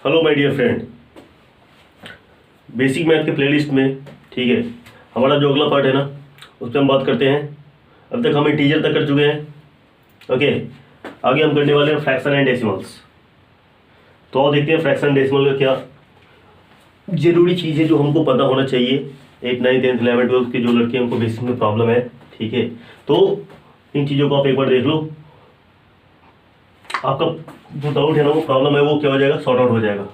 Hello my dear friend, basic math के playlist में ठीक है हमारा जो अगला पार्ट है ना उस पर हम बात करते हैं। अब तक हम इंटीजर तक कर चुके हैं। ओके, आगे हम करने वाले हैं फ्रैक्शन एंड डेसिमल्स। तो आओ देखते हैं फ्रैक्शन एंड डेसिमल का क्या जरूरी चीज़ है जो हमको पता होना चाहिए। 8, 9, 10, 11, 12 के जो लड़के हैं उनको बेसिक में प्रॉब्लम है, ठीक है। तो इन चीज़ों को आप एक बार देख लो, आपका जो डाउट है ना वो प्रॉब्लम है वो क्या हो जाएगा, सॉर्ट आउट हो जाएगा,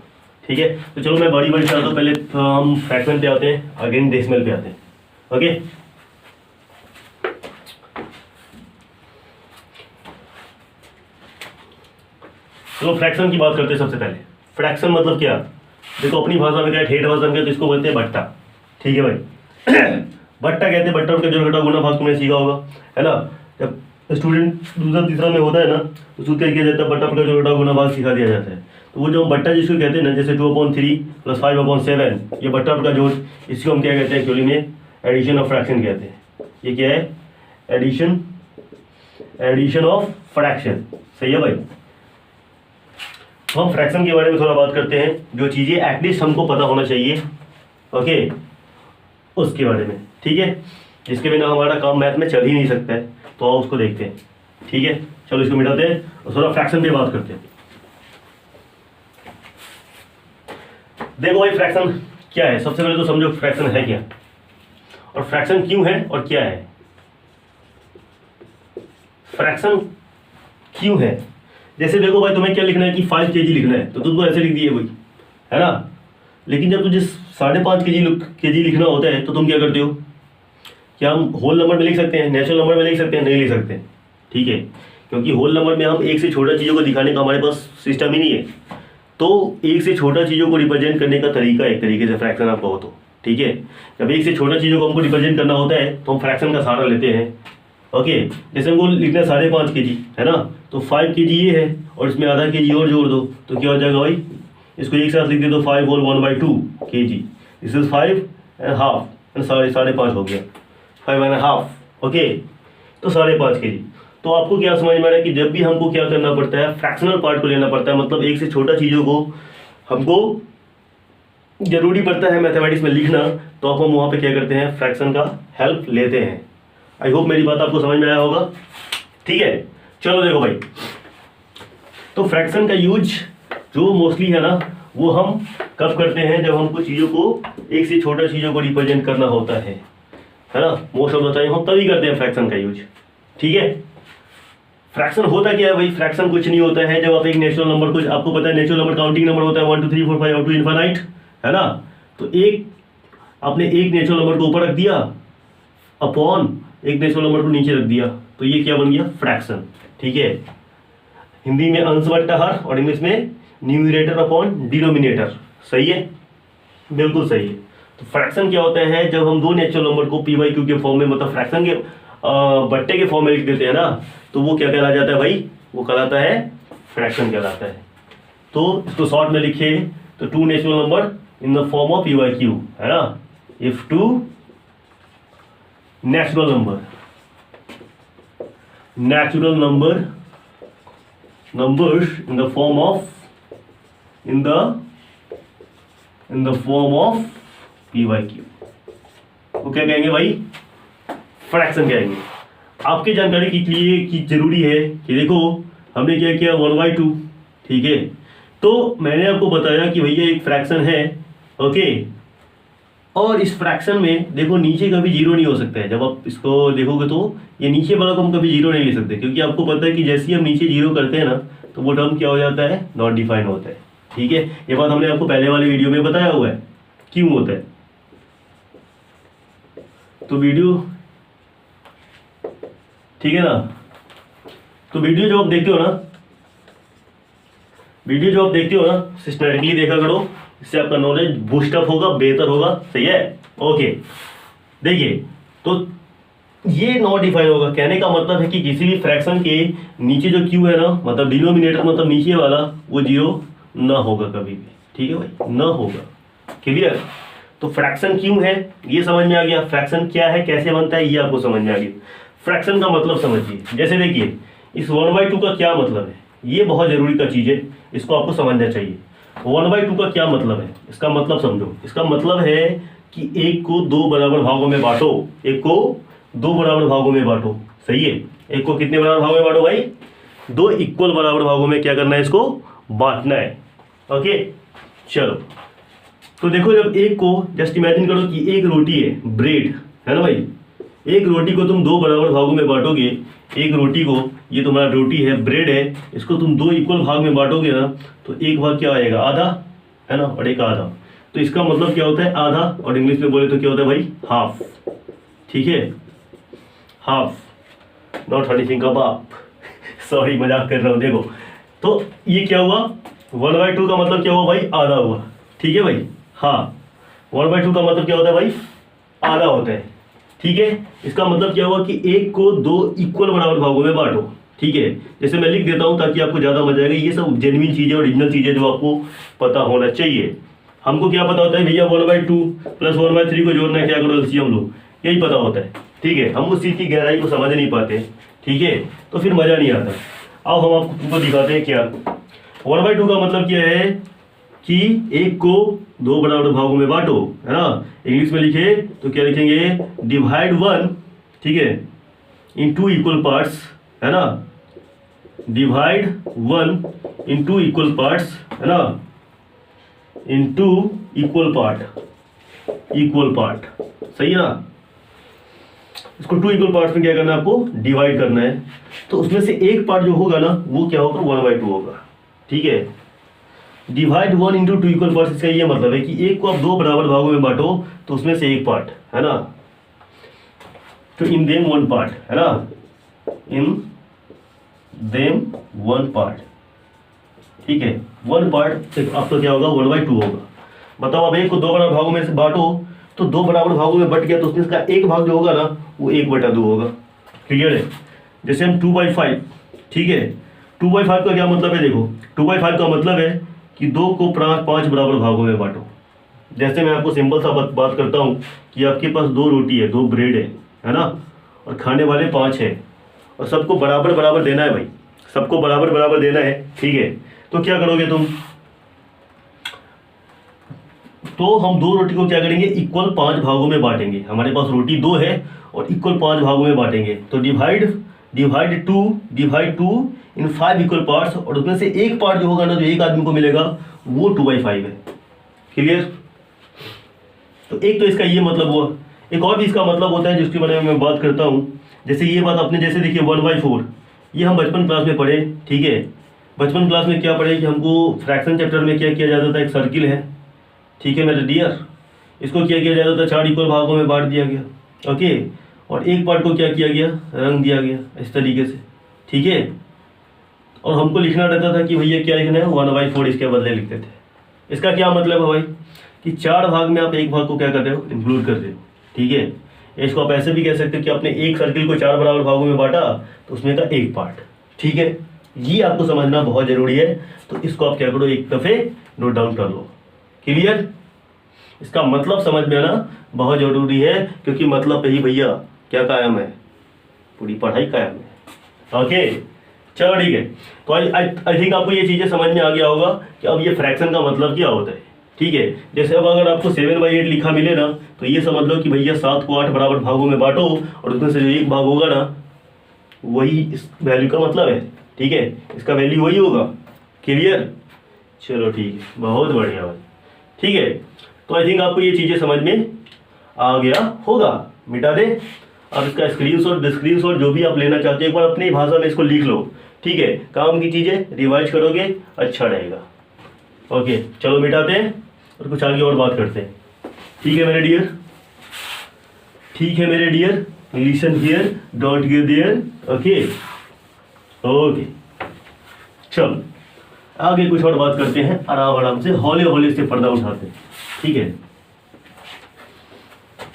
ठीक है। तो चलो मैं बड़ी बड़ी चलता हूँ। पहले हम फ्रैक्शन पे आते हैं, अगेन डेसिमल पे आते हैं। ओके, चलो फ्रैक्शन की बात करते हैं। सबसे पहले फ्रैक्शन मतलब क्या, देखो अपनी भाषा में क्या है, ठेठ भाषा में तो इसको बोलते हैं बट्टा, ठीक है भाई। बट्टा कहते हैं, बट्टा का जो घटा गुना भाग तुमने सीखा होगा, है ना। जब स्टूडेंट दूसरा तीसरा में होता है ना तो उसको क्या किया जाता है, बट्टा का जो घटा गुना भाग सिखा दिया जाता है। तो वो जो बट्टा जिसको कहते हैं ना, जैसे 2/3 + 5/7, ये बट्टा का जोड़, इसको हम क्या कहते हैं एक्चुअली में, एडिशन ऑफ फ्रैक्शन कहते हैं। ये क्या है, एडिशन ऑफ फ्रैक्शन, सही है भाई। तो हम फ्रैक्शन के बारे में थोड़ा बात करते हैं, जो चीज़ें एटलीस्ट हमको पता होना चाहिए, ओके, उसके बारे में, ठीक है। जिसके बिना हमारा काम मैथ में चल ही नहीं सकता है। तो आओ उसको देखते हैं, ठीक है। चलो इसको मिटाते हैं और थोड़ा फ्रैक्शन पे बात करते हैं। देखो भाई फ्रैक्शन क्या है, सबसे पहले तो समझो फ्रैक्शन है क्या और फ्रैक्शन क्यों है और क्या है। फ्रैक्शन क्यों है, जैसे देखो भाई तुम्हें क्या लिखना है कि 5 kg लिखना है तो तुम तो ऐसे लिख दिए भाई, है ना। लेकिन जब तुझे 5.5 kg लिखना होता है तो तुम क्या करते हो, क्या हम होल नंबर में लिख सकते हैं, नेचुरल नंबर में लिख सकते हैं, नहीं लिख सकते, ठीक है। क्योंकि होल नंबर में हम एक से छोटा चीज़ों को दिखाने का हमारे पास सिस्टम ही नहीं है। तो एक से छोटा चीज़ों को रिप्रेजेंट करने का तरीका एक तरीके से फ्रैक्शन आप कहो तो, ठीक है। जब एक से छोटा चीज़ों को हमको रिप्रेजेंट करना होता है तो हम फ्रैक्शन का सहारा लेते हैं। ओके, जैसे हमको लिखना है 5.5 kg, है ना, तो 5 kg ये है और इसमें आधा kg और जोड़ दो तो क्या हो जाएगा भाई, इसको एक साथ लिख दे तो 5 whole 1/2 kg, this is 5.5 and 5.5 हो गया, 5.5, ओके। तो 5.5 kg। तो आपको क्या समझ में आ रहा है कि जब भी हमको क्या करना पड़ता है, फ्रैक्शनल पार्ट को लेना पड़ता है, मतलब एक से छोटा चीज़ों को हमको जरूरी पड़ता है मैथमेटिक्स में लिखना, तो आप हम वहाँ पे क्या करते हैं, फ्रैक्शन का हेल्प लेते हैं। आई होप मेरी बात आपको समझ में आया होगा, ठीक है। चलो देखो भाई, तो फ्रैक्शन का यूज जो मोस्टली है ना वो हम कब करते हैं, जब हमको चीज़ों को एक से छोटा चीज़ों को रिप्रेजेंट करना होता है ना। मोस्ट ऑफ द टाइम हम तभी करते हैं फ्रैक्शन का यूज, ठीक है। फ्रैक्शन होता क्या है भाई, फ्रैक्शन कुछ नहीं होता है। जब आप एक नेचुरल नंबर को, आपको पता है नेचुरल नंबर काउंटिंग नंबर होता है 1 2 3 4 5 अप टू इनफाइनाइट, है ना। तो आपने एक नेचुरल नंबर को ऊपर रख दिया अपॉन एक नेचुरल नंबर को नीचे रख दिया, तो ये क्या बन गया, फ्रैक्शन, ठीक है। हिंदी में अंश बट्टा हर और इंग्लिश में न्यूमरेटर अपॉन डिनोमिनेटर, सही है, बिल्कुल सही है। तो फ्रैक्शन क्या होता है, जब हम दो नेचुरल नंबर को p/q के फॉर्म में, मतलब फ्रैक्शन के बट्टे के फॉर्म में लिख देते हैं ना, तो वो क्या कहला जाता है भाई, वो कहलाता है फ्रैक्शन कहलाता है। तो इसको शॉर्ट में लिखिए तो 2 natural number in the form of p/q, है ना। If 2 natural numbers in the form of p/q वो क्या कहेंगे भाई, फ्रैक्शन कहेंगे। आपके जानकारी के लिए की जरूरी है कि देखो हमने क्या किया 1/2, ठीक है। तो मैंने आपको बताया कि भैया एक फ्रैक्शन है, ओके। और इस फ्रैक्शन में देखो नीचे कभी जीरो नहीं हो सकता है। जब आप इसको देखोगे तो ये नीचे वाला को हम कभी जीरो नहीं ले सकते, क्योंकि आपको पता है कि जैसे ही हम नीचे जीरो करते हैं ना तो वो टर्म क्या हो जाता है, नॉट डिफाइन होता है, ठीक है। ये बात हमने आपको पहले वाली वीडियो में बताया हुआ है क्यों होता है। तो वीडियो, ठीक है ना, तो वीडियो जो आप देखते हो ना सिस्टमैटिकली देखा करो, इससे आपका नॉलेज बूस्टअप होगा, बेहतर होगा, सही है, ओके। देखिए तो ये नॉट डिफाइन होगा, कहने का मतलब है कि किसी भी फ्रैक्शन के नीचे जो क्यू है ना, मतलब डिनोमिनेटर मतलब नीचे वाला, वो जीरो ना होगा कभी भी, ठीक है भाई, ना होगा, क्लियर। तो फ्रैक्शन क्यों है ये समझ में आ गया, फ्रैक्शन क्या है, कैसे बनता है, ये आपको समझ में आ गया। फ्रैक्शन का मतलब समझिए, जैसे देखिए इस 1/2 का क्या मतलब है, ये बहुत जरूरी का चीज़ है, इसको आपको समझना चाहिए। 1/2 का क्या मतलब है, इसका मतलब समझो। इसका मतलब है कि एक को दो बराबर भागों में बांटो, एक को दो बराबर भागों में बांटो। सही है, एक को कितने बराबर भागों में बांटो भाई, दो इक्वल बराबर भागों में क्या करना है, इसको बांटना है। ओके चलो, तो देखो जब एक को जस्ट इमेजिन करो कि एक रोटी है, ब्रेड है ना भाई, एक रोटी को तुम दो बराबर भागों में बांटोगे, एक रोटी को, ये तुम्हारा रोटी है, ब्रेड है, इसको तुम दो इक्वल भाग में बांटोगे ना, तो एक भाग क्या आएगा, आधा है ना, और एक आधा। तो इसका मतलब क्या होता है, आधा, और इंग्लिश में बोले तो क्या होता है भाई, हाफ। ठीक है, half, not Honey Singh kebab sorry मजाक कर रहा हूँ। देखो तो ये क्या हुआ, 1/2 का मतलब क्या हुआ भाई, आधा हुआ। ठीक है भाई, हाँ 1/2 का मतलब क्या होता है भाई, आधा होता है। ठीक है, इसका मतलब क्या हुआ कि एक को दो इक्वल बराबर भागों में बांटो। ठीक है, जैसे मैं लिख देता हूं ताकि आपको ज्यादा मजा आएगा। ये सब जेन्युइन चीजें, ओरिजिनल चीजें जो आपको पता होना चाहिए। हमको क्या पता होता है भैया, 1/2 प्लस 1/3 को जोड़ना है, क्या करो एलसीएम लो, यही पता होता है। ठीक है, हम उस चीज की गहराई को समझ नहीं पाते। ठीक है, तो फिर मजा नहीं आता। अब हम आपको तुमको दिखाते हैं क्या 1/2 का मतलब क्या है, कि एक को दो बराबर भागों में बांटो, है ना। इंग्लिश में लिखे तो क्या लिखेंगे, डिवाइड 1, ठीक है, इन 2 इक्वल पार्ट्स, है ना, डिवाइड 1 इन 2 इक्वल पार्ट्स, है ना, इन 2 इक्वल पार्ट, सही है ना। इसको 2 इक्वल पार्ट्स में क्या करना है, आपको डिवाइड करना है। तो उसमें से एक पार्ट जो होगा ना, वो क्या होगा, 1/2 होगा। ठीक है, डिवाइड 1 इंटू 2 इक्वल पार्ट्स, इसका ये मतलब है कि एक को आप दो बराबर भागों में बांटो, तो उसमें से एक पार्ट, है ना, तो इन देम 1 पार्ट, है ना, इन देम 1 पार्ट। ठीक है, 1 पार्ट आपका क्या होगा, 1/2 होगा। बताओ अब एक को दो बराबर भागों में से बांटो, तो दो बराबर भागों में बट गया, तो उसमें इसका एक भाग जो होगा ना, वो 1/2 होगा। क्लियर है। जैसे हम 2/5, ठीक है, 2/5 का क्या मतलब है, देखो 2/5 का मतलब है कि दो को 5 बराबर भागों में बांटो। जैसे मैं आपको सिंपल सा बात करता हूँ कि आपके पास दो रोटी है, दो ब्रेड है ना, और खाने वाले 5 है, और सबको बराबर बराबर देना है भाई, सबको बराबर बराबर देना है। ठीक है, तो क्या करोगे तुम, तो हम दो रोटी को क्या करेंगे, इक्वल 5 भागों में बांटेंगे। हमारे पास रोटी 2 है और इक्वल 5 भागों में बांटेंगे, तो डिवाइड 2 इन 5 इक्वल पार्ट्स, और उसमें से एक पार्ट जो होगा ना, जो एक आदमी को मिलेगा, वो 2/5 है। क्लियर। तो एक तो इसका ये मतलब हुआ। एक और भी इसका मतलब होता है जिसके बारे में मैं बात करता हूँ। जैसे ये बात आपने जैसे देखिए 1/4, ये हम बचपन क्लास में पढ़े। ठीक है, बचपन क्लास में क्या पढ़े कि हमको फ्रैक्शन चैप्टर में क्या किया जाता था, एक सर्किल है, ठीक है मेरे डियर, इसको क्या किया जाता था, 4 इक्वल भागों में बांट दिया गया। ओके, और एक पार्ट को क्या किया गया, रंग दिया गया इस तरीके से। ठीक है, और हमको लिखना रहता था कि भैया क्या लिखना है, 1/4 इसके बदले लिखते थे। इसका क्या मतलब है भाई, कि 4 भाग में आप एक भाग को क्या कर रहे हो, इंक्लूड कर रहे हो। ठीक है, इसको आप ऐसे भी कह सकते हो कि आपने एक सर्किल को 4 बराबर भागों में बांटा, तो उसमें का एक पार्ट। ठीक है, ये आपको समझना बहुत जरूरी है। तो इसको आप क्या करो, एक दफे नोट डाउन कर लो। क्लियर। इसका मतलब समझ में आना बहुत जरूरी है, क्योंकि मतलब पे ही भैया क्या कायम है, पूरी पढ़ाई कायम है। ओके चलो ठीक है। तो आई थिंक आपको ये चीजें समझ में आ गया होगा कि अब ये फ्रैक्शन का मतलब क्या होता है। ठीक है, जैसे अब अगर आपको 7/8 लिखा मिले ना, तो ये समझ लो कि भैया 7 को 8 बराबर भागों में बांटो, और उसमें से जो एक भाग होगा ना, वही इस वैल्यू का मतलब है। ठीक है, इसका वैल्यू वही होगा। क्लियर। चलो ठीक है, बहुत बढ़िया भाई। ठीक है, तो आई थिंक आपको ये चीजें समझ में आ गया होगा। मिटा दे अब इसका स्क्रीनशॉट जो भी आप लेना चाहते हो, एक बार अपनी भाषा में इसको लिख लो। ठीक है, काम की चीजें रिवाइज करोगे, अच्छा रहेगा। ओके चलो मिटाते हैं और कुछ आगे और बात करते हैं। ठीक है मेरे डियर, ठीक है मेरे dear, listen here, don't go there. Okay okay चलो आगे कुछ और बात करते हैं, आराम आराम से, हौले हौले से पर्दा उठाते हैं। ठीक है,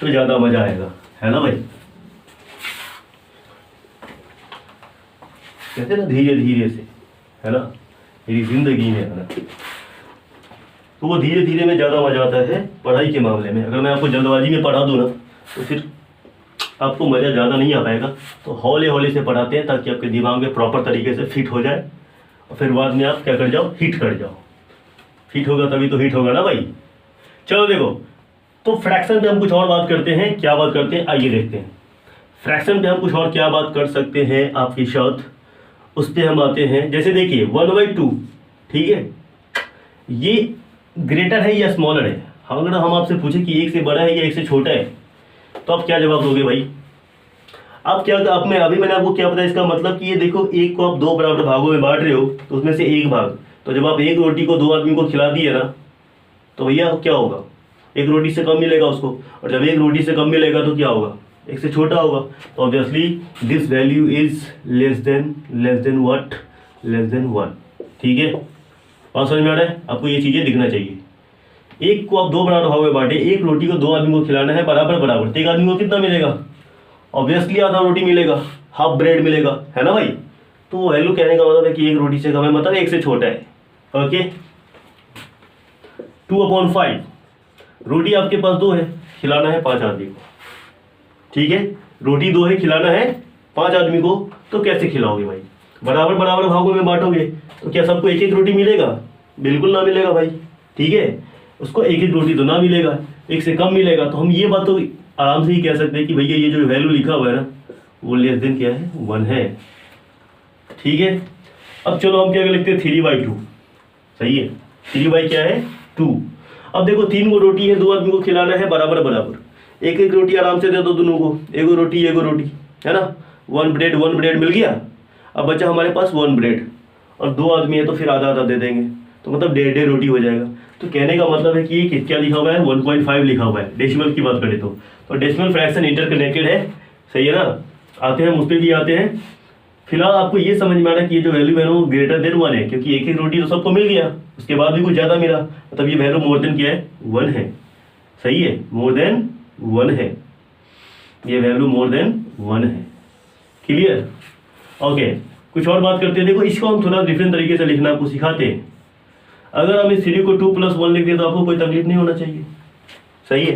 तो ज्यादा मजा आएगा, है ना भाई। कहते ना धीरे धीरे से, है ना, मेरी जिंदगी में, है ना, तो वो धीरे धीरे में ज्यादा मजा आता है पढ़ाई के मामले में। अगर मैं आपको जल्दबाजी में पढ़ा दूं ना, तो फिर आपको मजा ज्यादा नहीं आ पाएगा। तो हौले हौले से पढ़ाते हैं ताकि आपके दिमाग में प्रॉपर तरीके से फिट हो जाए, और फिर बाद में आप क्या कर जाओ, हिट कर जाओ। फिट होगा तभी तो हिट होगा ना भाई। चलो देखो, तो फ्रैक्शन पे हम कुछ और बात करते हैं, क्या बात करते हैं आइए देखते हैं। फ्रैक्शन पे हम कुछ और क्या बात कर सकते हैं आपकी शर्त, उस पर हम आते हैं। जैसे देखिए 1/2, ठीक है, ये ग्रेटर है या स्मॉलर है। अगर हम आपसे पूछे कि एक से बड़ा है या एक से छोटा है, तो आप क्या जवाब दोगे भाई। आप क्या आप में अभी मैंने आपको क्या बताया, इसका मतलब कि ये देखो, एक को आप दो बराबर भागों में बांट रहे हो, तो उसमें से एक भाग, तो जब आप एक रोटी को दो आदमी को खिला दिए ना, तो भैया क्या होगा, एक रोटी से कम मिलेगा उसको, और जब एक रोटी से कम मिलेगा तो क्या होगा, एक से छोटा होगा। तो obviously this value is less than what, less than 1। ठीक है, बात समझ में आ रहा है आपको, ये चीज़ें दिखना चाहिए। एक को आप दो बराबर भागों में बांटे, एक रोटी को दो आदमी को खिलाना है बराबर बराबर, तो एक आदमी को कितना मिलेगा, ऑब्वियसली आधा रोटी मिलेगा, हाफ ब्रेड मिलेगा, है ना भाई। तो वैल्यू कहने का मतलब है कि एक रोटी से कम है, मतलब एक से छोटा है। ओके, 2/5, रोटी आपके पास दो है, खिलाना है 5 आदमी को। ठीक है, रोटी दो है, खिलाना है 5 आदमी को, तो कैसे खिलाओगे भाई, बराबर बराबर भागों में बांटोगे, तो क्या सबको एक एक रोटी मिलेगा, बिल्कुल ना मिलेगा भाई। ठीक है, उसको एक एक रोटी तो ना मिलेगा, एक से कम मिलेगा। तो हम ये बात तो आराम से ही कह सकते हैं कि भैया ये जो वैल्यू लिखा हुआ है ना, वो लेस देन क्या है, 1 है। ठीक है, अब चलो हम क्या लिखते हैं, 3/2। सही है, 3 क्या है, 2। अब देखो 3 को रोटी है, दो आदमी को खिलाना है बराबर बराबर, एक एक रोटी आराम से दे दो दोनों को, एगो रोटी है ना, 1 ब्रेड मिल गया। अब बचा हमारे पास 1 ब्रेड, और दो आदमी है तो फिर आधा आधा दे देंगे, तो मतलब 1.5 रोटी हो जाएगा। तो कहने का मतलब है कि ये क्या लिखा हुआ है, 1.5 लिखा हुआ है। डेसिमल की बात करें तो डेसिमल फ्रैक्शन इंटरकनेक्टेड है, सही है ना। आते हैं हम उस पर भी आते हैं। फिलहाल आपको ये समझ में आ रहा है कि ये जो वैल्यू है वो ग्रेटर देन 1 है, क्योंकि एक एक रोटी तो सबको मिल गया, उसके बाद भी कुछ ज़्यादा मिला, मतलब ये वैल्यू मोर देन क्या है, 1 है। सही है, मोर देन 1 है, ये वैल्यू मोर देन 1 है। Clear, okay. कुछ और बात करते हैं, देखो इसको हम थोड़ा डिफरेंट तरीके से लिखना आपको सिखाते हैं। अगर हम इस 3 को 2+1 लिख दें तो आपको कोई तकलीफ नहीं होना चाहिए। सही है,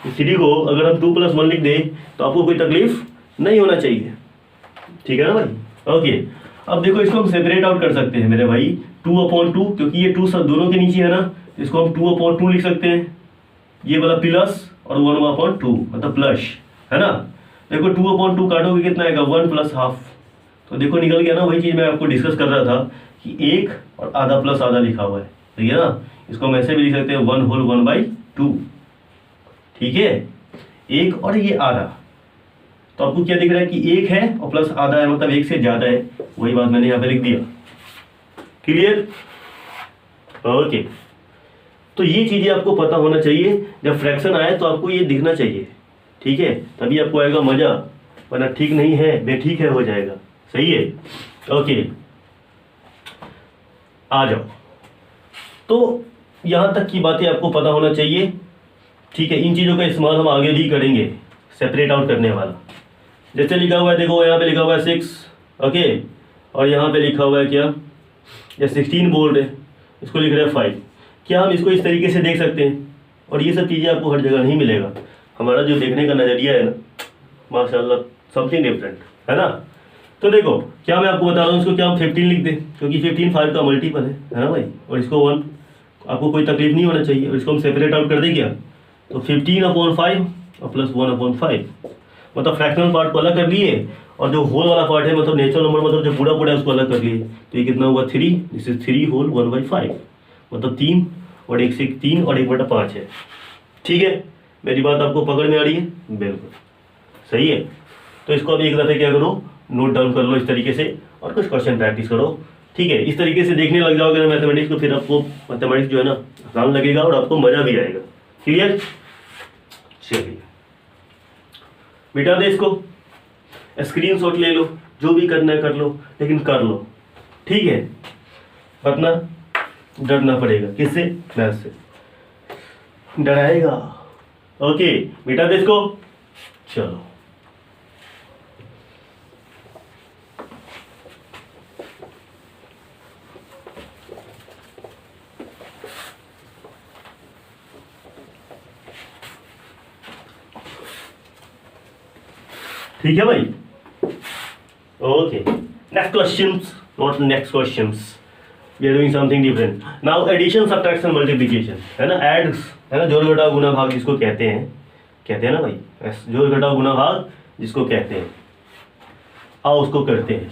इस 3 को अगर हम 2+1 लिख दें तो आपको कोई तकलीफ नहीं होना चाहिए। ठीक है ना भाई, ओके। अब देखो इसको हम सेपरेट आउट कर सकते हैं मेरे भाई, 2/2, क्योंकि ये 2 सब दोनों के नीचे है ना, इसको हम 2/2 लिख सकते हैं, ये वाला प्लस और 1/2 मतलब प्लस, है ना। देखो 2/2 काटोगे कितना आएगा, 1 + हाफ, तो देखो निकल गया ना, वही चीज़ मैं आपको डिस्कस कर रहा था कि 1 और आधा प्लस आधा लिखा हुआ है, ठीक है ना। इसको हम ऐसे भी लिख सकते हैं 1/2। ठीक है, 1 और ये आधा, तो आपको क्या दिख रहा है कि 1 है और प्लस आधा है, मतलब 1 से ज़्यादा है, वही बात मैंने यहाँ पे लिख दिया। Clear, okay. तो ये चीज़ें आपको पता होना चाहिए, जब फ्रैक्शन आए तो आपको ये दिखना चाहिए, ठीक है, तभी आपको आएगा मज़ा, वरना ठीक नहीं है बेठीक है हो जाएगा। सही है, ओके। आ जाओ, तो यहाँ तक की बातें आपको पता होना चाहिए, ठीक है। इन चीज़ों का इस्तेमाल हम आगे भी करेंगे, सेपरेट आउट करने वाला। जैसे लिखा हुआ है, देखो यहाँ पे लिखा हुआ है 6, ओके, और यहाँ पे लिखा हुआ है क्या, या 16 बोल्ड है, इसको लिख रहे हैं 5। क्या हम इसको इस तरीके से देख सकते हैं, और ये सब चीज़ें आपको हर जगह नहीं मिलेगा। हमारा जो देखने का नज़रिया है ना, माशाल्लाह समथिंग डिफरेंट, है ना। तो देखो क्या मैं आपको बता रहा हूँ, इसको क्या हम 15 लिख दें, क्योंकि 15 5 का मल्टीपल है ना भाई, और इसको 1, आपको कोई तकलीफ नहीं होना चाहिए। और इसको हम सेपरेट आउट कर दें क्या, तो 15/5 और प्लस 1/5, मतलब फ्रैक्शनल पार्ट को अलग कर लिए, और जो होल वाला पार्ट है मतलब नेचुरल नंबर, मतलब जो पूरा पूरा है उसको अलग कर लिए। तो ये कितना हुआ, 3, दिस इज 3 होल 1/5, मतलब 3 और 1 से 3 और 1/5 है। ठीक है, मेरी बात आपको पकड़ में आ रही है, बिल्कुल सही है। तो इसको अभी एक दफ़े क्या करो, नोट डाउन कर लो इस तरीके से, और कुछ क्वेश्चन प्रैक्टिस करो। ठीक है, इस तरीके से देखने लग जाओगे ना मैथमेटिक्स को, फिर आपको मैथमेटिक्स जो है ना आसान लगेगा और आपको मज़ा भी आएगा। क्लियर, चलिए मिटा दे इसको, स्क्रीनशॉट ले लो, जो भी करना है कर लो, लेकिन कर लो, ठीक है। वरना डरना पड़ेगा, किससे, मैथ से डराएगा। ओके, मिटा दे इसको, चलो। ठीक है भाई, okay. Next questions, not next questions, we are doing something different. Now addition subtraction multiplication है ना, एड है ना, जोड़ घटाव गुणा भाग जिसको कहते हैं ना भाई, जोड़ घटाव गुणा भाग जिसको कहते हैं, आओ उसको करते हैं।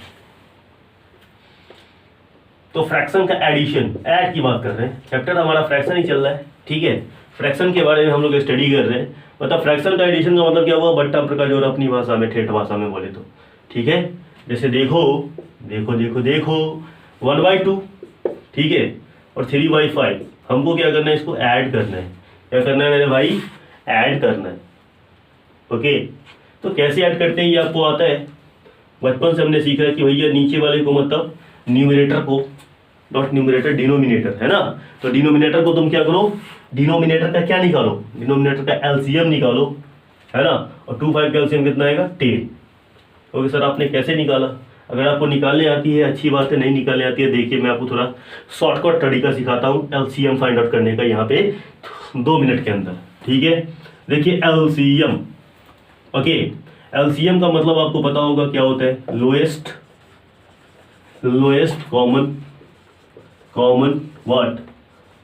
तो फ्रैक्शन का एडिशन, ऐड की बात कर रहे हैं, चैप्टर हमारा फ्रैक्शन ही चल रहा है, ठीक है। फ्रैक्शन के बारे में हम लोग स्टडी कर रहे हैं। मतलब फ्रैक्शन का एडिशन का मतलब क्या हुआ, बट्टा प्रकार जोड़ अपनी भाषा में, ठेठ भाषा में बोले तो, ठीक है। जैसे देखो देखो देखो देखो 1/2, ठीक है, और 3/5, हमको क्या करना है, इसको ऐड करना है। क्या करना है मेरे भाई, ऐड करना है, ओके। तो कैसे ऐड करते हैं ये आपको आता है, बचपन से हमने सीखा है कि भैया नीचे वाले को मतलब न्यूमरेटर को, नॉट न्यूमरेटर, डिनोमिनेटर है ना, तो डिनोमिनेटर को तुम क्या करो, डिनोमिनेटर का क्या निकालो, डिनोमिनेटर का एलसीएम निकालो, है ना। और 2 5 का एलसीएम कितना आएगा, 10। ओके सर, आपने कैसे निकाला? अगर आपको निकालने आती है अच्छी बात है, नहीं निकालने आती है देखिए मैं आपको थोड़ा शॉर्टकट तरीका सिखाता हूँ एलसीएम फाइंड आउट करने का यहाँ पे 2 मिनट के अंदर, ठीक है। देखिए एलसीएम, ओके, एलसीएम का मतलब आपको पता होगा क्या होता है, लोएस्ट कॉमन व्हाट,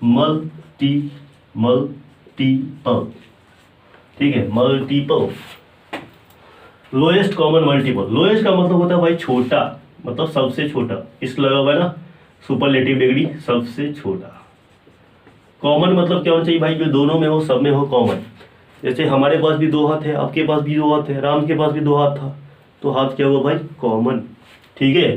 मल्टीपल, ठीक है, multiple, lowest common multiple. Lowest का मतलब होता है भाई छोटा, मतलब सबसे छोटा, इस लगा हुआ है ना, सुपरलेटिव डिग्री, सबसे छोटा। कॉमन मतलब क्या होना चाहिए भाई, जो दोनों में हो, सब में हो कॉमन। जैसे हमारे पास भी 2 हाथ है, आपके पास भी 2 हाथ है, राम के पास भी 2 हाथ था, तो हाथ क्या हुआ भाई, कॉमन, ठीक है।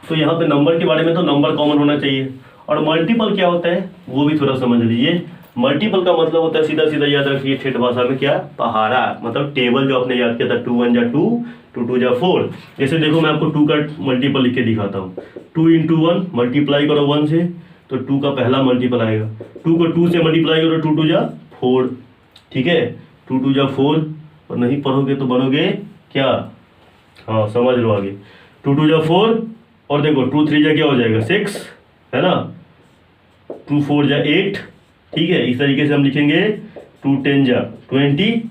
तो यहाँ पे नंबर के बारे में तो नंबर कॉमन होना चाहिए। और मल्टीपल क्या होता है वो भी थोड़ा समझ लीजिए। मल्टीपल का मतलब होता है, सीधा सीधा याद रखिए ठेठ भाषा में, क्या, पहाड़ा, मतलब टेबल जो आपने याद किया था, 2 1 जा 2, 2 2 जा 4। जैसे देखो मैं आपको 2 का मल्टीपल लिख के दिखाता हूँ, 2 × 1 मल्टीप्लाई करो 1 से, तो 2 का पहला मल्टीपल आएगा, 2 को 2 से मल्टीप्लाई करो, 2 2 जा 4, ठीक है, 2 2 जा 4, और नहीं पढ़ोगे तो बनोगे क्या, हाँ समझ लो आगे, 2 2 जा 4, और देखो 2 3 जा क्या हो जाएगा 6, है ना, 2 4 जा 8, ठीक है। इस तरीके से हम लिखेंगे 2 10 जा 20।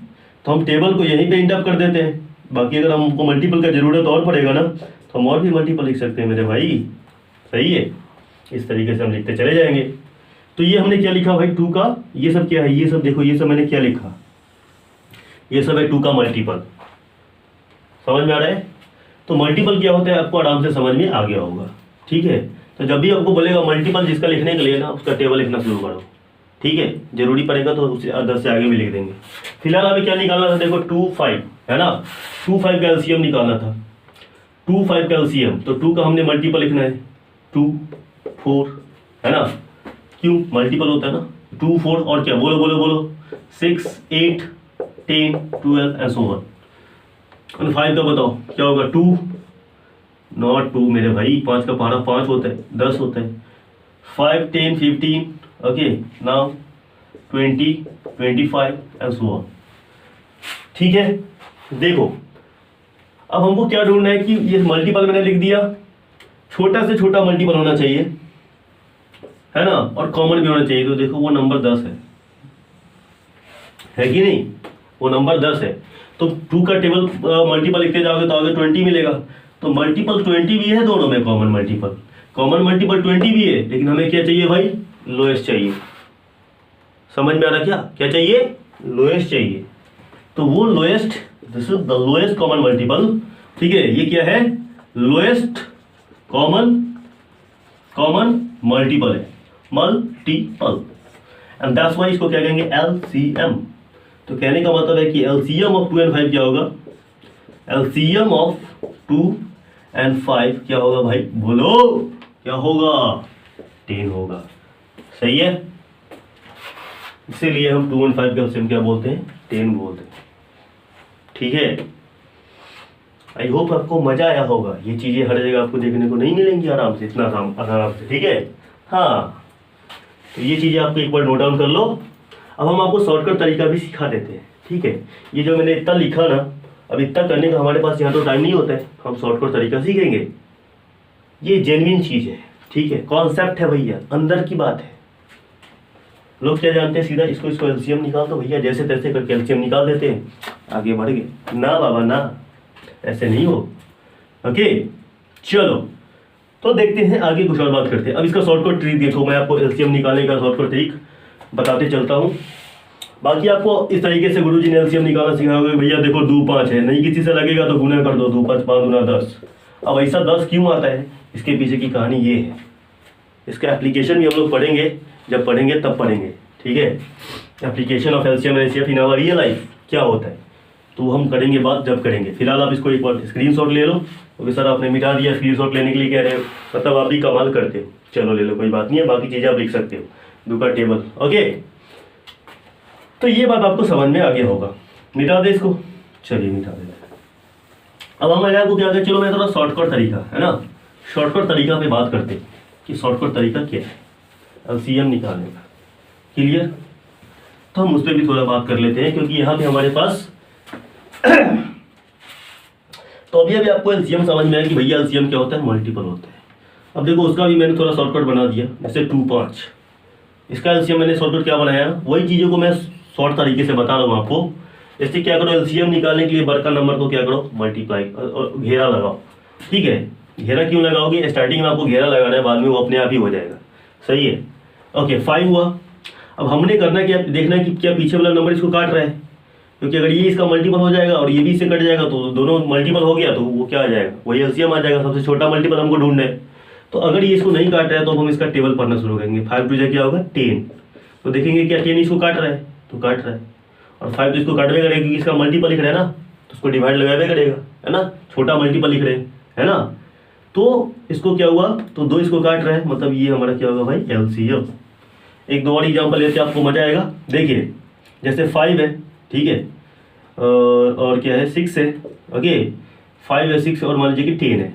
तो हम टेबल को यहीं पे इंड अप कर देते हैं। बाकी अगर हमको मल्टीपल का जरूरत और पड़ेगा ना, तो हम और भी मल्टीपल लिख सकते हैं मेरे भाई, सही है। इस तरीके से हम लिखते चले जाएंगे। तो ये हमने क्या लिखा भाई, 2 का, ये सब क्या है, ये सब देखो, ये सब मैंने क्या लिखा, ये सब है 2 का मल्टीपल, समझ में आ रहा है। तो मल्टीपल क्या होता है आपको आराम से समझ में आ गया होगा, ठीक है। तो जब भी आपको बोलेगा मल्टीपल जिसका लिखने के लिए ना, उसका टेबल लिखना शुरू करो, ठीक है। जरूरी पड़ेगा तो उससे 10 से आगे भी लिख देंगे। फिलहाल हमें क्या निकालना था, देखो 2 5 है ना, 2 5 का एलसीएम निकालना था, 2 5 का एलसीएम, तो 2 का हमने मल्टीपल लिखना है, 2 4, है ना, क्यों मल्टीपल होता है ना, 2 4 और क्या, बोलो बोलो बोलो, 6 8 10 12 एंड सो ऑन। और 5 का बताओ क्या होगा, 2 नॉट 2 मेरे भाई, 5 का पहाड़ा 5 होता है, 10 होता है, 5 10 15, okay, now 20 25 and so on, ठीक है। देखो अब हमको क्या ढूंढना है कि ये मल्टीपल मैंने लिख दिया, छोटा से छोटा मल्टीपल होना चाहिए, है ना, और कॉमन भी होना चाहिए। तो देखो वो नंबर 10 है कि नहीं, वो नंबर 10 है। तो 2 का टेबल मल्टीपल लिखते जाओगे तो आगे 20 मिलेगा। तो मल्टीपल 20 भी है दोनों में, कॉमन मल्टीपल 20 भी है, लेकिन हमें क्या चाहिए भाई, लोएस्ट चाहिए। समझ में आ रहा, क्या क्या चाहिए, लोएस्ट चाहिए। तो वो lowest, this is the lowest common multiple, ठीक है। ये क्या है, लोएस्ट कॉमन मल्टीपल है, मल्टीपल, एंड दैट्स व्हाई इसको क्या कहेंगे, एलसीएम। तो कहने का मतलब है कि एलसीएम ऑफ 2 और 5 क्या होगा, एलसीएम ऑफ 2 और 5 क्या होगा भाई, बोलो क्या होगा, 10 होगा, सही है। इसीलिए हम 2 और 5 का एलसीएम क्या बोलते हैं, 10 बोलते हैं, ठीक है। आई होप आपको मजा आया होगा। ये चीजें हर जगह आपको देखने को नहीं मिलेंगी आराम से, इतना आराम से, ठीक है। हाँ, तो ये चीजें आपको एक बार नोट डाउन कर लो। अब हम आपको शॉर्टकट तरीका भी सिखा देते हैं, ठीक है। ये जो मैंने इतना लिखा ना, अब इतना करने का हमारे पास यहाँ तो टाइम नहीं होता है, हम शॉर्टकट तरीका सीखेंगे। ये जेन्युइन चीज है, ठीक है, कॉन्सेप्ट है भैया, अंदर की बात है। लोग क्या जानते हैं, सीधा इसको एलसीएम निकाल दो भैया, जैसे तैसे करके एलसीएम निकाल देते हैं, आगे बढ़ गए। ना बाबा ना, ऐसे नहीं हो, ओके। चलो तो देखते हैं आगे कुछ और बात करते हैं। अब इसका शॉर्टकट ट्रिक देखो, मैं आपको एलसीएम निकालने का शॉर्टकट ट्रिक बताते चलता हूँ। बाकी आपको इस तरीके से गुरुजी ने एलसीएम निकालना सिखाओगे, भैया देखो 2 5 है, नहीं किसी से लगेगा तो गुना कर दो, 2 5 5 गुना 10। अब ऐसा 10 क्यों आता है, इसके पीछे की कहानी ये है। इसका एप्लीकेशन भी हम लोग पढ़ेंगे, जब पढ़ेंगे तब पढ़ेंगे, ठीक है। Application of LCM and HCF in our real life क्या होता है तो हम करेंगे बात जब करेंगे। फिलहाल आप इसको एक बार स्क्रीनशॉट ले लो, क्योंकि सर आपने मिटा दिया, स्क्रीनशॉट लेने के लिए कह रहे हो, मतलब आप भी कमाल करते हो। चलो ले लो, कोई बात नहीं है, बाकी चीज़ें आप लिख सकते हो, दो का टेबल, ओके। तो ये बात आपको समझ में आ गया होगा। मिटा दे इसको, चलिए मिटा देते हैं। अब हम आपको क्या करें, चलो मैं थोड़ा शॉर्टकट तरीका है ना, शॉर्टकट तरीका पे बात करते हैं कि शॉर्टकट तरीका क्या है एलसीएम निकालने का। क्लियर, तो हम उस पर भी थोड़ा बात कर लेते हैं, क्योंकि यहाँ पे हमारे पास तो अभी आपको एलसीएम समझ में आया कि भैया एलसीएम क्या होता है, मल्टीपल होता है। अब देखो उसका भी मैंने थोड़ा शॉर्टकट बना दिया, जैसे 2 5, इसका एलसीएम मैंने शॉर्टकट क्या बनाया, वही चीज़ों को मैं शॉर्ट तरीके से बता रहा हूँ आपको। जैसे क्या करो, एलसीएम निकालने के लिए बर का नंबर को क्या करो, मल्टीप्लाई और घेरा लगाओ, ठीक है। घेरा क्यों लगाओगे, स्टार्टिंग में आपको घेरा लगाना है, बाद में वो अपने आप ही हो जाएगा, सही है। ओके 5 हुआ। अब हमने करना क्या, देखना है कि क्या पीछे वाला नंबर इसको काट रहा है, क्योंकि अगर ये इसका मल्टीपल हो जाएगा और ये भी इससे कट जाएगा तो दोनों मल्टीपल हो गया, तो वो क्या आ जाएगा, वही एलसीएम आ जाएगा। सबसे छोटा मल्टीपल हमको ढूंढना है, तो अगर ये इसको नहीं काट रहा है तो हम इसका टेबल पढ़ना शुरू करेंगे। 5 2 क्या होगा 10, तो देखेंगे क्या 10 इसको काट रहा है, तो काट रहा है, और 5 तो इसको काटवे करेगा, क्योंकि इसका मल्टीपल लिख रहा है ना, तो उसको डिवाइड लगावे करेगा, है ना, छोटा मल्टीपल लिख रहे हैं, है ना। तो इसको क्या हुआ, तो 2 इसको काट रहा है, मतलब ये हमारा क्या होगा भाई, एलसीएम। एक दो और एग्जाम्पल लेते आपको मजा आएगा। देखिए जैसे 5 है, ठीक है, और क्या है 6 है, ओके। 5 है 6 और मान लीजिए कि 10 है,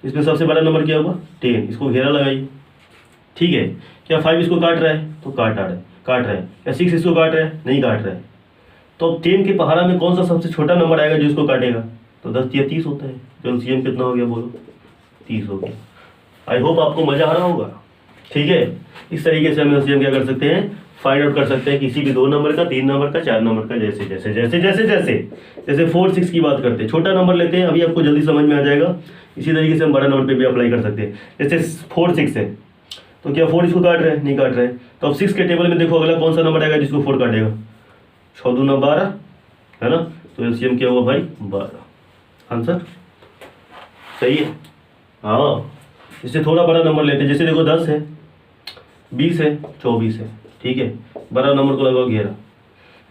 इसमें सबसे बड़ा नंबर क्या होगा 10, इसको घेरा लगाइए, ठीक है। क्या 5 इसको काट रहा है, तो काट रहा है। क्या 6 इसको काट रहा है, नहीं काट रहा है। तो अब 10 के पहाड़ा में कौन सा सबसे छोटा नंबर आएगा जो इसको काटेगा, तो 10 या 30 होता है। तो एलसीएम कितना हो गया बोलो, 30 हो गया। आई होप आपको मजा आ रहा होगा, ठीक है। इस तरीके से हम एलसीएम क्या कर सकते हैं, फाइंड आउट कर सकते हैं, किसी भी 2 नंबर का, 3 नंबर का, 4 नंबर का, जैसे जैसे जैसे जैसे जैसे जैसे 4 6 की बात करते हैं, छोटा नंबर लेते हैं, अभी आपको जल्दी समझ में आ जाएगा। इसी तरीके से हम बड़ा नंबर पे भी अप्लाई कर सकते हैं। जैसे 4 6 है, तो क्या 4 इसको काट रहे हैं, नहीं काट रहे हैं। तो अब 6 के टेबल में देखो अगला कौन सा नंबर आएगा जिसको 4 काटेगा, 6 दूना 12, है ना। तो एलसीएम क्या हुआ भाई 12, आंसर सही है। हाँ, इससे थोड़ा बड़ा नंबर लेते हैं, जैसे देखो 10 है, 20 है, 24 है, ठीक है। बड़ा नंबर को लगाओ घेरा,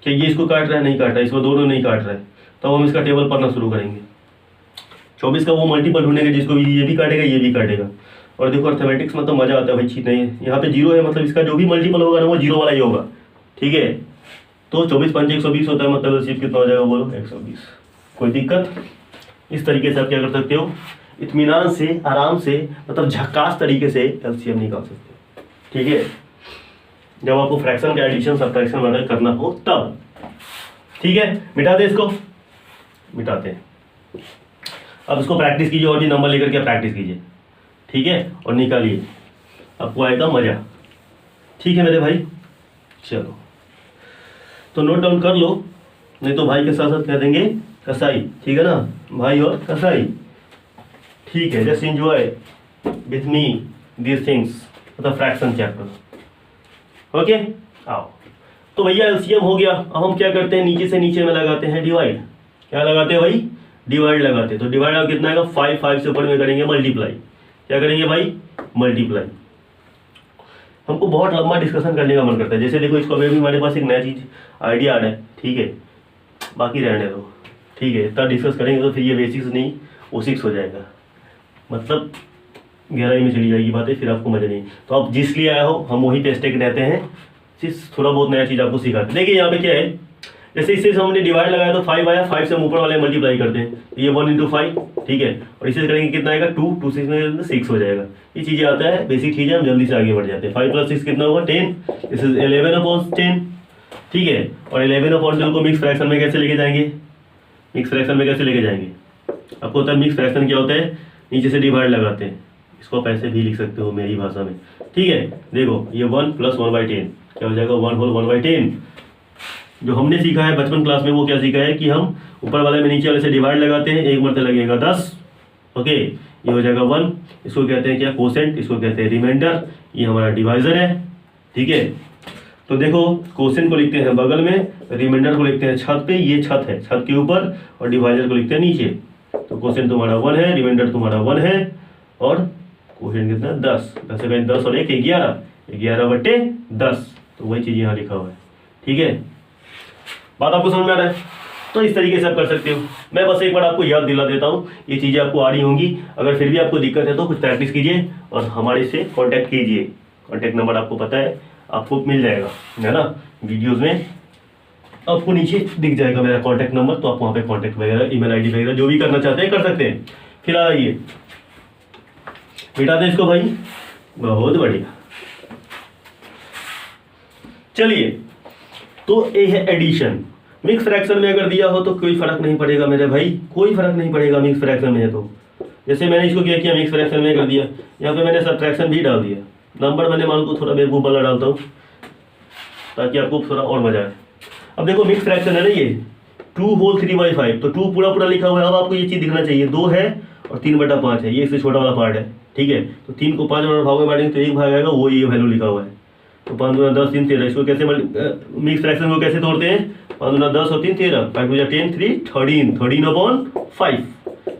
क्या ये इसको काट रहा है, नहीं काट रहा है, इसको दोनों नहीं काट रहा है, तो हम इसका टेबल पढ़ना शुरू करेंगे। 24 का वो मल्टीपल ढूंढेंगे जिसको ये भी काटेगा, ये भी काटेगा। और देखो अर्थमेटिक्स में तो मजा आता है भाई, चीज नहीं है। यहाँ पे 0 है, मतलब इसका जो भी मल्टीपल होगा ना वो 0 वाला ही होगा, ठीक है। तो 24 5 120 होता है, मतलब एलसीएम कितना हो जाएगा बोलो 120। कोई दिक्कत, इस तरीके से आप क्या कर सकते हो, इत्मीनान से, आराम से, मतलब झक्कास तरीके से एलसीएम निकाल सकते हो, ठीक है। जब आपको फ्रैक्शन का एडिशन सब्ट्रैक्शन वगैरह करना हो तब, ठीक है। मिटा दे इसको, मिटाते हैं। अब इसको प्रैक्टिस कीजिए, और भी नंबर लेकर के प्रैक्टिस कीजिए, ठीक है, और निकालिए, आपको आएगा मजा, ठीक है मेरे भाई। चलो तो नोट डाउन कर लो, नहीं तो भाई के साथ साथ कह देंगे कसाई, ठीक है ना, भाई और कसाई, ठीक है। Just enjoy with me these things, मतलब फ्रैक्शन चैप्टर, ओके। आओ, तो भैया एलसीएम हो गया। अब हम क्या करते हैं, नीचे से नीचे में लगाते हैं डिवाइड। क्या लगाते हैं भाई, डिवाइड लगाते हैं। तो डिवाइड अब कितना आएगा 5, 5 से ऊपर में करेंगे मल्टीप्लाई। क्या करेंगे भाई, मल्टीप्लाई। हमको बहुत लंबा डिस्कशन करने का मन करता है, जैसे देखो इसको अभी हमारे पास एक नया चीज आइडिया आ रहा है, ठीक है, बाकी रहने दो, ठीक है। इतना डिस्कस करेंगे तो फिर ये बेसिक्स नहीं वो 6 हो जाएगा, मतलब 11 में चली जाएगी बातें, फिर आपको मजा नहीं। तो आप जिस लिए आया हो हम वही पे स्टेक रहते हैं, सिर्फ थोड़ा बहुत नया चीज़ आपको सिखाते हैं। देखिए यहाँ पे क्या है, जैसे इससे हमने डिवाइड लगाया तो 5 आया, 5 से हम ऊपर वाले मल्टीप्लाई करते हैं, तो ये 1 × 5, ठीक है। और इसे करेंगे कितना आएगा 2, 2 6 में 6 हो जाएगा। ये चीज़ें आता है, बेसिक चीज़ें, हम जल्दी से आगे बढ़ जाते हैं। 5 + 6 कितना होगा 10, दिस इज 11/10, ठीक है। और 11/10 को मिक्स फ्रैक्शन में कैसे लेके जाएंगे, मिक्स फ्रैक्शन में कैसे लेके जाएंगे, आपको होता है मिक्स फ्रैक्शन क्या होता है, नीचे से डिवाइड लगाते हैं, इसको पैसे भी लिख सकते हो मेरी भाषा में, ठीक है। देखो ये 1 + 1/10 क्या हो जाएगा 1/10। जो हमने सीखा है बचपन क्लास में वो क्या सीखा है कि हम ऊपर वाले में नीचे वाले से डिवाइड लगाते हैं, एक मरते लगेगा 10, ओके। ये हो जाएगा 1, इसको कहते हैं क्या, कोसेंट, इसको कहते हैं रिमाइंडर, ये हमारा डिवाइजर है। ठीक है, तो देखो कोसेंट को लिखते हैं बगल में, रिमाइंडर को लिखते हैं छत पे, ये छत है, छत के ऊपर, और डिवाइजर को लिखते हैं नीचे। तो कोसेंट तुम्हारा 1 है, रिमाइंडर तुम्हारा 1 है, और कोसेंट कितना 10, 10 और 1 11, 11/10, तो वही चीज़ यहाँ लिखा हुआ है। ठीक है, बात आपको समझ में आ रहा है? तो इस तरीके से आप कर सकते हो। मैं बस एक बार आपको याद दिला देता हूँ, ये चीज़ें आपको आ रही होंगी। अगर फिर भी आपको दिक्कत है तो कुछ प्रैक्टिस कीजिए और हमारे से कांटेक्ट कीजिए। कांटेक्ट नंबर आपको पता है, आपको मिल जाएगा, है ना, वीडियोज़ में आपको नीचे दिख जाएगा मेरा कांटेक्ट नंबर, तो आप वहाँ पे कांटेक्ट वगैरह, ईमेल आईडी वगैरह जो भी करना चाहते हैं कर सकते हैं। फिलहाल आइए मिटा दें इसको भाई, बहुत बढ़िया। चलिए, तो ये है एडिशन। मिक्स फ्रैक्शन में अगर दिया हो तो कोई फर्क नहीं पड़ेगा मेरे भाई, कोई फर्क नहीं पड़ेगा मिक्स फ्रैक्शन में है तो। जैसे मैंने इसको क्या किया, मिक्स फ्रैक्शन में कर दिया, यहाँ पे मैंने सब्ट्रैक्शन भी डाल दिया। नंबर मैंने मान को थोड़ा बेवकूफ़ वाला डालता हूँ ताकि आपको थोड़ा और मजा आए। अब देखो मिक्स फ्रैक्शन है ना ये, 2 होल 3/5, तो 2 पूरा पूरा लिखा हुआ है। अब आपको ये चीज़ दिखना चाहिए, 2 है और 3/5 है, ये इससे छोटा वाला पार्ट है। ठीक है, तो 3 को 5 भाग में बांटेंगे तो 1 भाग आएगा, वो ये वैल्यू लिखा हुआ है। तो 5 × 10 3 13, इसको कैसे मिक्स फ्रैक्शन को कैसे तोड़ते हैं, 5 × 10 और 3 13, 5 × 10 3 13, 13/5,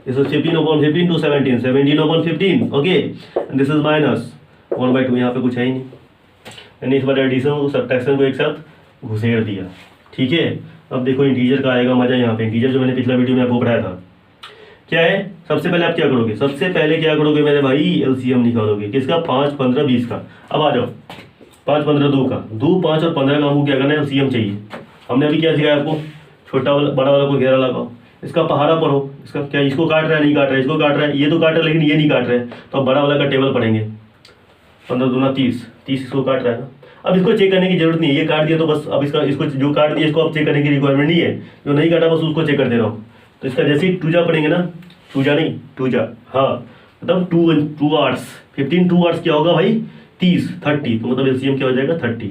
this is 15/15 to 17, 17/15, okay, and this is minus 1/2। यहाँ पे कुछ है ही नहीं, मैंने इस बार एडिशन को सब्ट्रैक्शन को एक साथ घुसेड़ दिया। ठीक है, अब देखो इंटीजर का आएगा मजा। यहाँ पे इंटीजर जो मैंने पिछला वीडियो में आपको पढ़ाया था क्या है, सबसे पहले आप क्या करोगे, सबसे पहले क्या करोगे मेरे भाई, एलसीएम निकालोगे किसका, 5 15 20 का। अब आ जाओ, 5 15 2 का, 2 5 और 15 का हमको क्या करना है, एलसीएम चाहिए। हमने अभी क्या सिखाया आपको, छोटा वाला बड़ा वाला को घेरा लगाओ, इसका पहाड़ा पढ़ो, इसका क्या, इसको काट रहा है नहीं काट रहा है, इसको काट रहा है, ये तो काट रहा है लेकिन ये नहीं काट रहा है, तो अब बड़ा वाला का टेबल पढ़ेंगे। 15 दूना 30, 30 इसको काट रहा है ना। अब इसको चेक करने की जरूरत नहीं है, ये काट दिया तो बस, अब इसको जो काट दिया इसको अब चेक करने की रिक्वायरमेंट नहीं है, जो नहीं काटा बस उसको चेक कर दे रहा हूँ। तो इसका जैसे ही टूजा पढ़ेंगे ना, टूजा नहीं टूजा, हाँ, मतलब 2 आवर्स 15, 2 आवर्स क्या होगा भाई, 30 30, तो मतलब एलसीएम क्या हो जाएगा 30,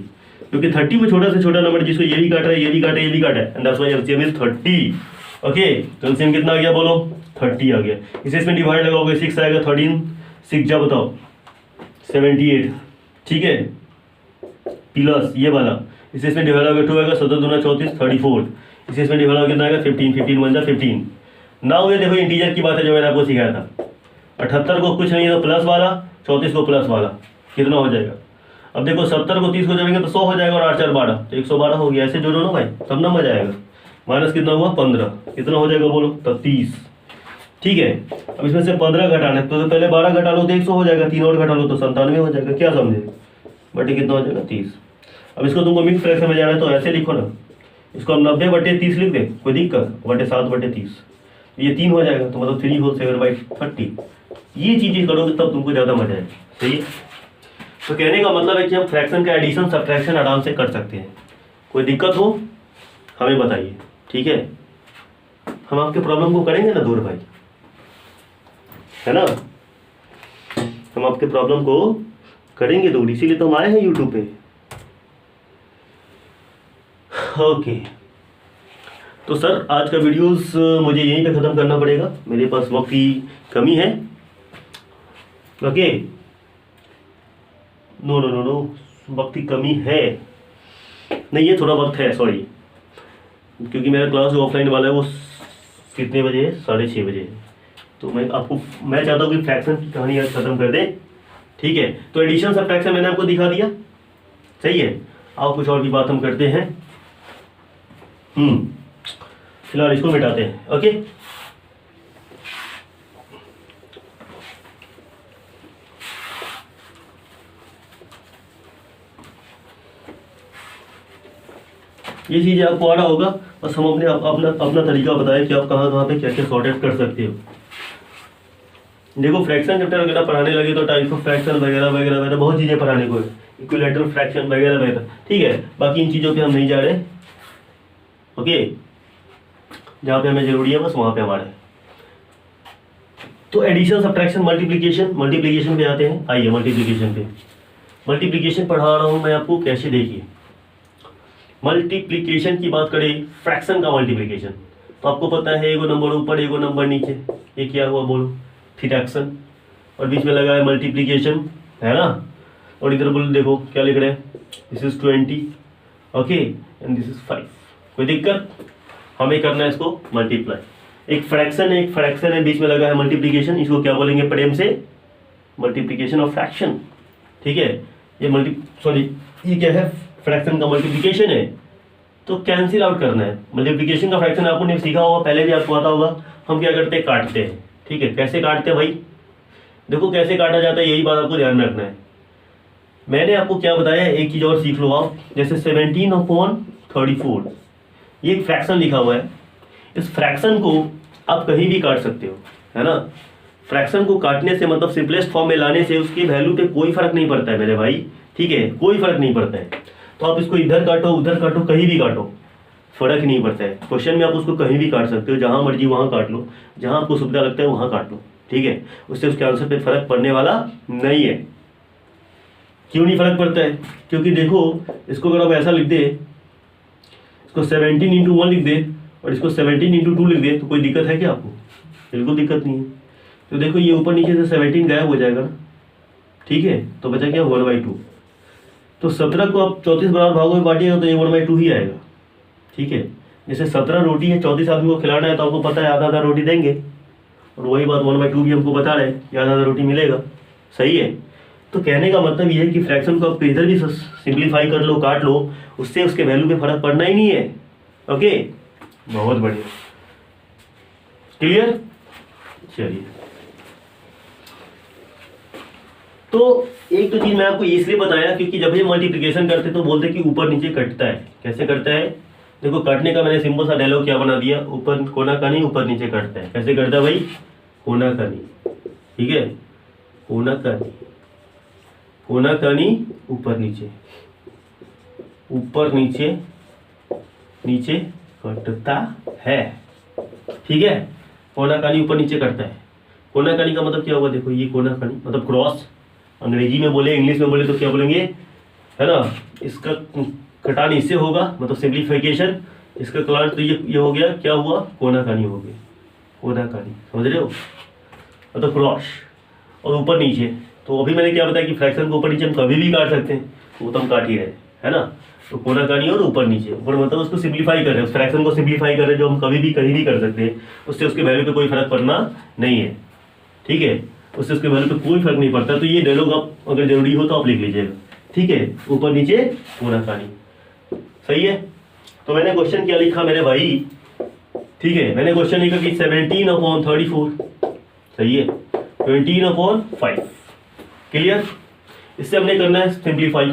क्योंकि 30 में छोटा से छोटा नंबर जिसको ये भी काट रहा है, ये भी काटा है, ये भी काटा है, and that's why LCM is 30। Okay, तो एलसीएम कितना आ गया बोलो, 30 आ गया। इसे इसमें डिवाइड लगाओगे, 6 आएगा, 13 6 जा बताओ 78। ठीक है, प्लस ये वाला, इसे इसमें डिवाइड होगा 2 आएगा, 17 दूना 34 34, इसे इसमें डिवाइड होगा कितना आएगा 15, 15 1 जा 15। नाउ ये देखो इंटीजर की बात है जो मैंने आपको सिखाया था, 78 को कुछ नहीं है तो प्लस वाला, 34 को प्लस वाला, कितना हो जाएगा। अब देखो 70 को 30 को जोड़ेंगे तो 100 हो जाएगा, और 8 4 12, तो 112 हो गया। ऐसे जोड़ो ना भाई, तब ना मजा आएगा। माइनस कितना हुआ 15, कितना हो जाएगा बोलो, तो 30। ठीक है, अब इसमें से 15 घटाना है तो पहले 12 घटा लो तो 100 हो जाएगा, 3 और घटा लो तो 97 हो जाएगा। क्या समझे, बटे कितना हो जाएगा 30। अब इसको तुमको मिक्स फ्रैक्शन में जाना है तो ऐसे लिखो ना, इसको हम 90/30 लिख दें, कोई दिक्कत, बटे 7/30, ये 3 हो जाएगा, तो मतलब 3 होल 7/30। ये चीज़ें करोगे तब तुमको ज़्यादा मजा आएगा। सही है, तो कहने का मतलब है कि हम फ्रैक्शन का एडिशन सब्ट्रैक्शन आराम से कर सकते हैं। कोई दिक्कत हो हमें बताइए, ठीक है, हम आपके प्रॉब्लम को करेंगे ना दूर भाई, है ना, हम आपके प्रॉब्लम को करेंगे दूर, इसीलिए तो हम आए हैं यूट्यूब पे। ओके, तो सर आज का वीडियोस मुझे यहीं पे ख़त्म करना पड़ेगा, मेरे पास वक्त की कमी है। Okay, no no no no, वक्त की कमी है नहीं, ये थोड़ा वक्त है, सॉरी, क्योंकि मेरा क्लास जो ऑफलाइन वाला है वो कितने बजे है, 6:30 बजे है। तो मैं चाहता हूँ कि फ्रैक्शन की कहानी आज ख़त्म कर दें। ठीक है, तो एडिशन सब्ट्रैक्शन मैंने आपको दिखा दिया, सही है। आओ कुछ और भी बात हम करते हैं। फिलहाल इसको मिटाते हैं। ओके, ये चीज़ आपको आ रहा होगा, बस हम अपना तरीका बताएं कि आप कहाँ पे क्या क्या सॉर्ट आउट कर सकते हो। देखो फ्रैक्शन चैप्टर वगैरह पढ़ाने लगे तो टाइप्स ऑफ फ्रैक्शन वगैरह वगैरह वगैरह बहुत चीज़ें पढ़ाने को है, इक्विलैटरल फ्रैक्शन वगैरह वगैरह। ठीक है, बाकी इन चीज़ों पे हम नहीं जा रहे। ओके, जहाँ पे हमें जरूरी है बस वहाँ पे हमारे। तो एडिशन सब्ट्रैक्शन मल्टीप्लिकेशन पे आते हैं। आइए मल्टीप्लिकेशन पे, मल्टीप्लिकेशन पढ़ा रहा हूँ मैं आपको, कैसे देखिए। मल्टीप्लिकेशन की बात करें, फ्रैक्शन का मल्टीप्लिकेशन, तो आपको पता है एगो नंबर ऊपर एगो नंबर नीचे, ये क्या हुआ बोलो, फ्रैक्शन, और बीच में लगा है मल्टीप्लीकेशन, है ना। और इधर बोल देखो क्या लिख रहे हैं, this is 20, okay, and this is 5। कोई दिक्कत, हमें करना है इसको मल्टीप्लाई। एक फ्रैक्शन है, बीच में लगा है मल्टीप्लीकेशन, इसको क्या बोलेंगे प्रेम से, मल्टीप्लीकेशन ऑफ फ्रैक्शन। ठीक है, ये क्या है, फ्रैक्शन का मल्टीप्लीकेशन है, तो कैंसिल आउट करना है। मल्टीप्लीकेशन का फ्रैक्शन आपने सीखा होगा, पहले भी आपको आता होगा। हम क्या करते हैं, काटते हैं। ठीक है, कैसे काटते हैं भाई, देखो कैसे काटा जाता है, यही बात आपको ध्यान में रखना है। मैंने आपको क्या बताया, एक चीज़ और सीख लो आप, जैसे 17/34, ये एक फ्रैक्शन लिखा हुआ है। इस फ्रैक्शन को आप कहीं भी काट सकते हो, है ना। फ्रैक्शन को काटने से मतलब सिंपलेस्ट फॉर्म में लाने से उसकी वैल्यू पे कोई फर्क नहीं पड़ता है मेरे भाई। ठीक है, कोई फर्क नहीं पड़ता है। तो आप इसको इधर काटो, उधर काटो, कहीं भी काटो, फर्क नहीं पड़ता है। क्वेश्चन में आप उसको कहीं भी काट सकते हो, जहां मर्जी वहां काट लो, जहां आपको सुविधा लगता है वहां काट लो। ठीक है, उससे उसके आंसर पे फर्क पड़ने वाला नहीं है। क्यों नहीं फर्क पड़ता है, क्योंकि देखो इसको अगर आप ऐसा लिख दे, इसको 17/1 लिख दे और इसको 17/2 लिख दे, तो कोई दिक्कत है क्या आपको, बिल्कुल दिक्कत नहीं है। तो देखो ये ऊपर नीचे से 17 गायब हो जाएगा ना। ठीक है, तो बचा क्या 1/2। तो 17 को आप 34 बराबर भागों में बांटिएगा तो ये 1/2 ही आएगा। ठीक है, जैसे 17 रोटी है, 34 आदमी को खिलाना है, तो आपको पता है आधा आधा रोटी देंगे, और वही बात 1/2 भी हमको बता रहे हैं कि आधा आधा रोटी मिलेगा। सही है, तो कहने का मतलब ये है कि फ्रैक्शन को आप इधर भी सिंप्लीफाई कर लो, काट लो, उससे उसके वैल्यू पे फर्क पड़ना ही नहीं है। ओके, बहुत बढ़िया, क्लियर। चलिए, तो एक तो चीज मैं आपको इसलिए बताया क्योंकि जब ये मल्टीप्लिकेशन करते तो बोलते कि ऊपर नीचे कटता है। कैसे कटता है, देखो काटने का मैंने सिंपल सा डायलॉग क्या बना दिया, ऊपर कोना कानी ऊपर नीचे कटता है। कैसे करता है भाई, कोना कानी। ठीक है, कोना कानी, कोना कानी ऊपर नीचे, ऊपर नीचे, नीचे कटता है। ठीक है, कोना कानी ऊपर नीचे कटता है। कोना कानी का मतलब क्या होगा, देखो ये कोना कानी मतलब क्रॉस, अंग्रेजी में बोले इंग्लिश में बोले तो क्या बोलेंगे, है ना। इसका कटान इससे होगा मतलब सिंप्लीफिकेशन, इसका कलान तो ये हो गया, क्या हुआ, कोना कानी हो गया, कोना कानी, समझ रहे हो, मतलब क्रॉस। और ऊपर नीचे, तो अभी मैंने क्या बताया कि फ्रैक्शन को ऊपर नीचे हम कभी भी काट सकते हैं, वो तो हम काट ही रहे, है ना। तो कोना कानी और ऊपर नीचे, ऊपर मतलब उसको सिंप्लीफाई कर रहे हैं, उस फ्रैक्शन को सिंप्लीफाई कर रहे हैं, जो हम कभी भी कहीं भी कर सकते हैं, उससे उसके वैल्यू पे कोई फर्क पड़ना नहीं है। ठीक है, उससे उसके वैल्यू पे कोई फर्क नहीं पड़ता। तो ये डायलॉग आप अगर जरूरी हो तो आप लिख लीजिएगा। ठीक है, ऊपर नीचे कोना कानी, सही है। तो मैंने क्वेश्चन क्या लिखा मेरे भाई, ठीक है, मैंने क्वेश्चन लिखा कि 17/34, सही है, 20/5, क्लियर। इससे हमने करना है सिंप्लीफाई,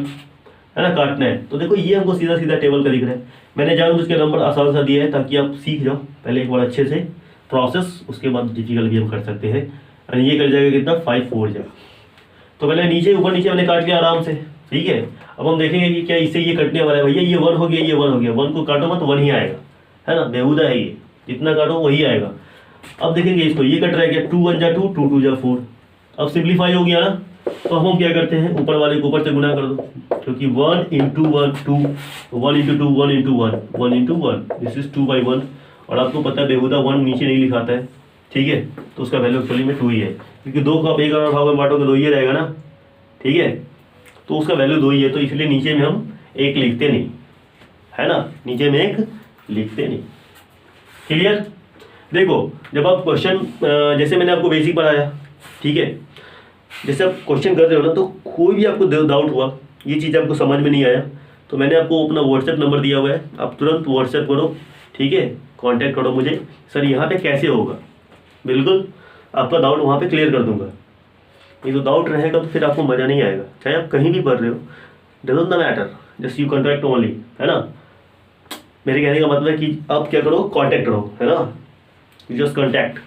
है ना, काटना है। तो देखो ये हमको सीधा सीधा टेबल का दिख रहा है। मैंने जानबूझ के नंबर आसान सा दिया है ताकि आप सीख जाओ पहले एक बार अच्छे से प्रोसेस, उसके बाद डिफिकल्ट भी हम कर सकते हैं। और ये कर जाएगा कितना, 5 4 जाएगा। तो पहले नीचे ऊपर नीचे मैंने काट लिया आराम से। ठीक है, अब हम देखेंगे कि क्या इससे ये कटने वाला है। भैया ये 1 हो गया, ये 1 हो गया, 1 को काटो मत, 1 ही आएगा, है ना, बेहुदा है ये, जितना काटो वही आएगा। अब देखेंगे इसको, ये कट रहा है क्या, 2 1 जा 2, 2 2 जा 4। अब सिंप्लीफाई हो गया ना, तो हम क्या करते हैं, ऊपर वाले को ऊपर से गुना कर दो, क्योंकि 1 × 1 2, 1 × 2 1 × 1, 1 × 1, दिस इज 2/1। और आपको पता है बेहुदा 1 नीचे नहीं लिखाता है। ठीक है, तो उसका वैल्यू एक्चुअली में 2 ही है, क्योंकि 2 को आप 1 और भाग में बांटोगे 2 ही रहेगा ना। ठीक है, तो उसका वैल्यू 2 ही है, तो इसलिए नीचे में हम 1 लिखते नहीं, है ना, नीचे में 1 लिखते नहीं। क्लियर। देखो जब आप क्वेश्चन, जैसे मैंने आपको बेसिक पढ़ाया, ठीक है, जैसे आप क्वेश्चन कर रहे हो ना, तो कोई भी आपको डाउट हुआ, ये चीज़ आपको समझ में नहीं आया, तो मैंने आपको अपना व्हाट्सएप नंबर दिया हुआ है, आप तुरंत व्हाट्सएप करो। ठीक है, कांटेक्ट करो मुझे, सर यहाँ पे कैसे होगा, बिल्कुल आपका डाउट वहाँ पे क्लियर कर दूंगा। ये तो डाउट रहेगा तो फिर आपको मज़ा नहीं आएगा, चाहे आप कहीं भी पढ़ रहे हो, doesn't the matter, just you contact only, है ना। मेरे कहने का मतलब है कि आप क्या करो, कांटेक्ट करो, है ना, जस्ट कॉन्टैक्ट,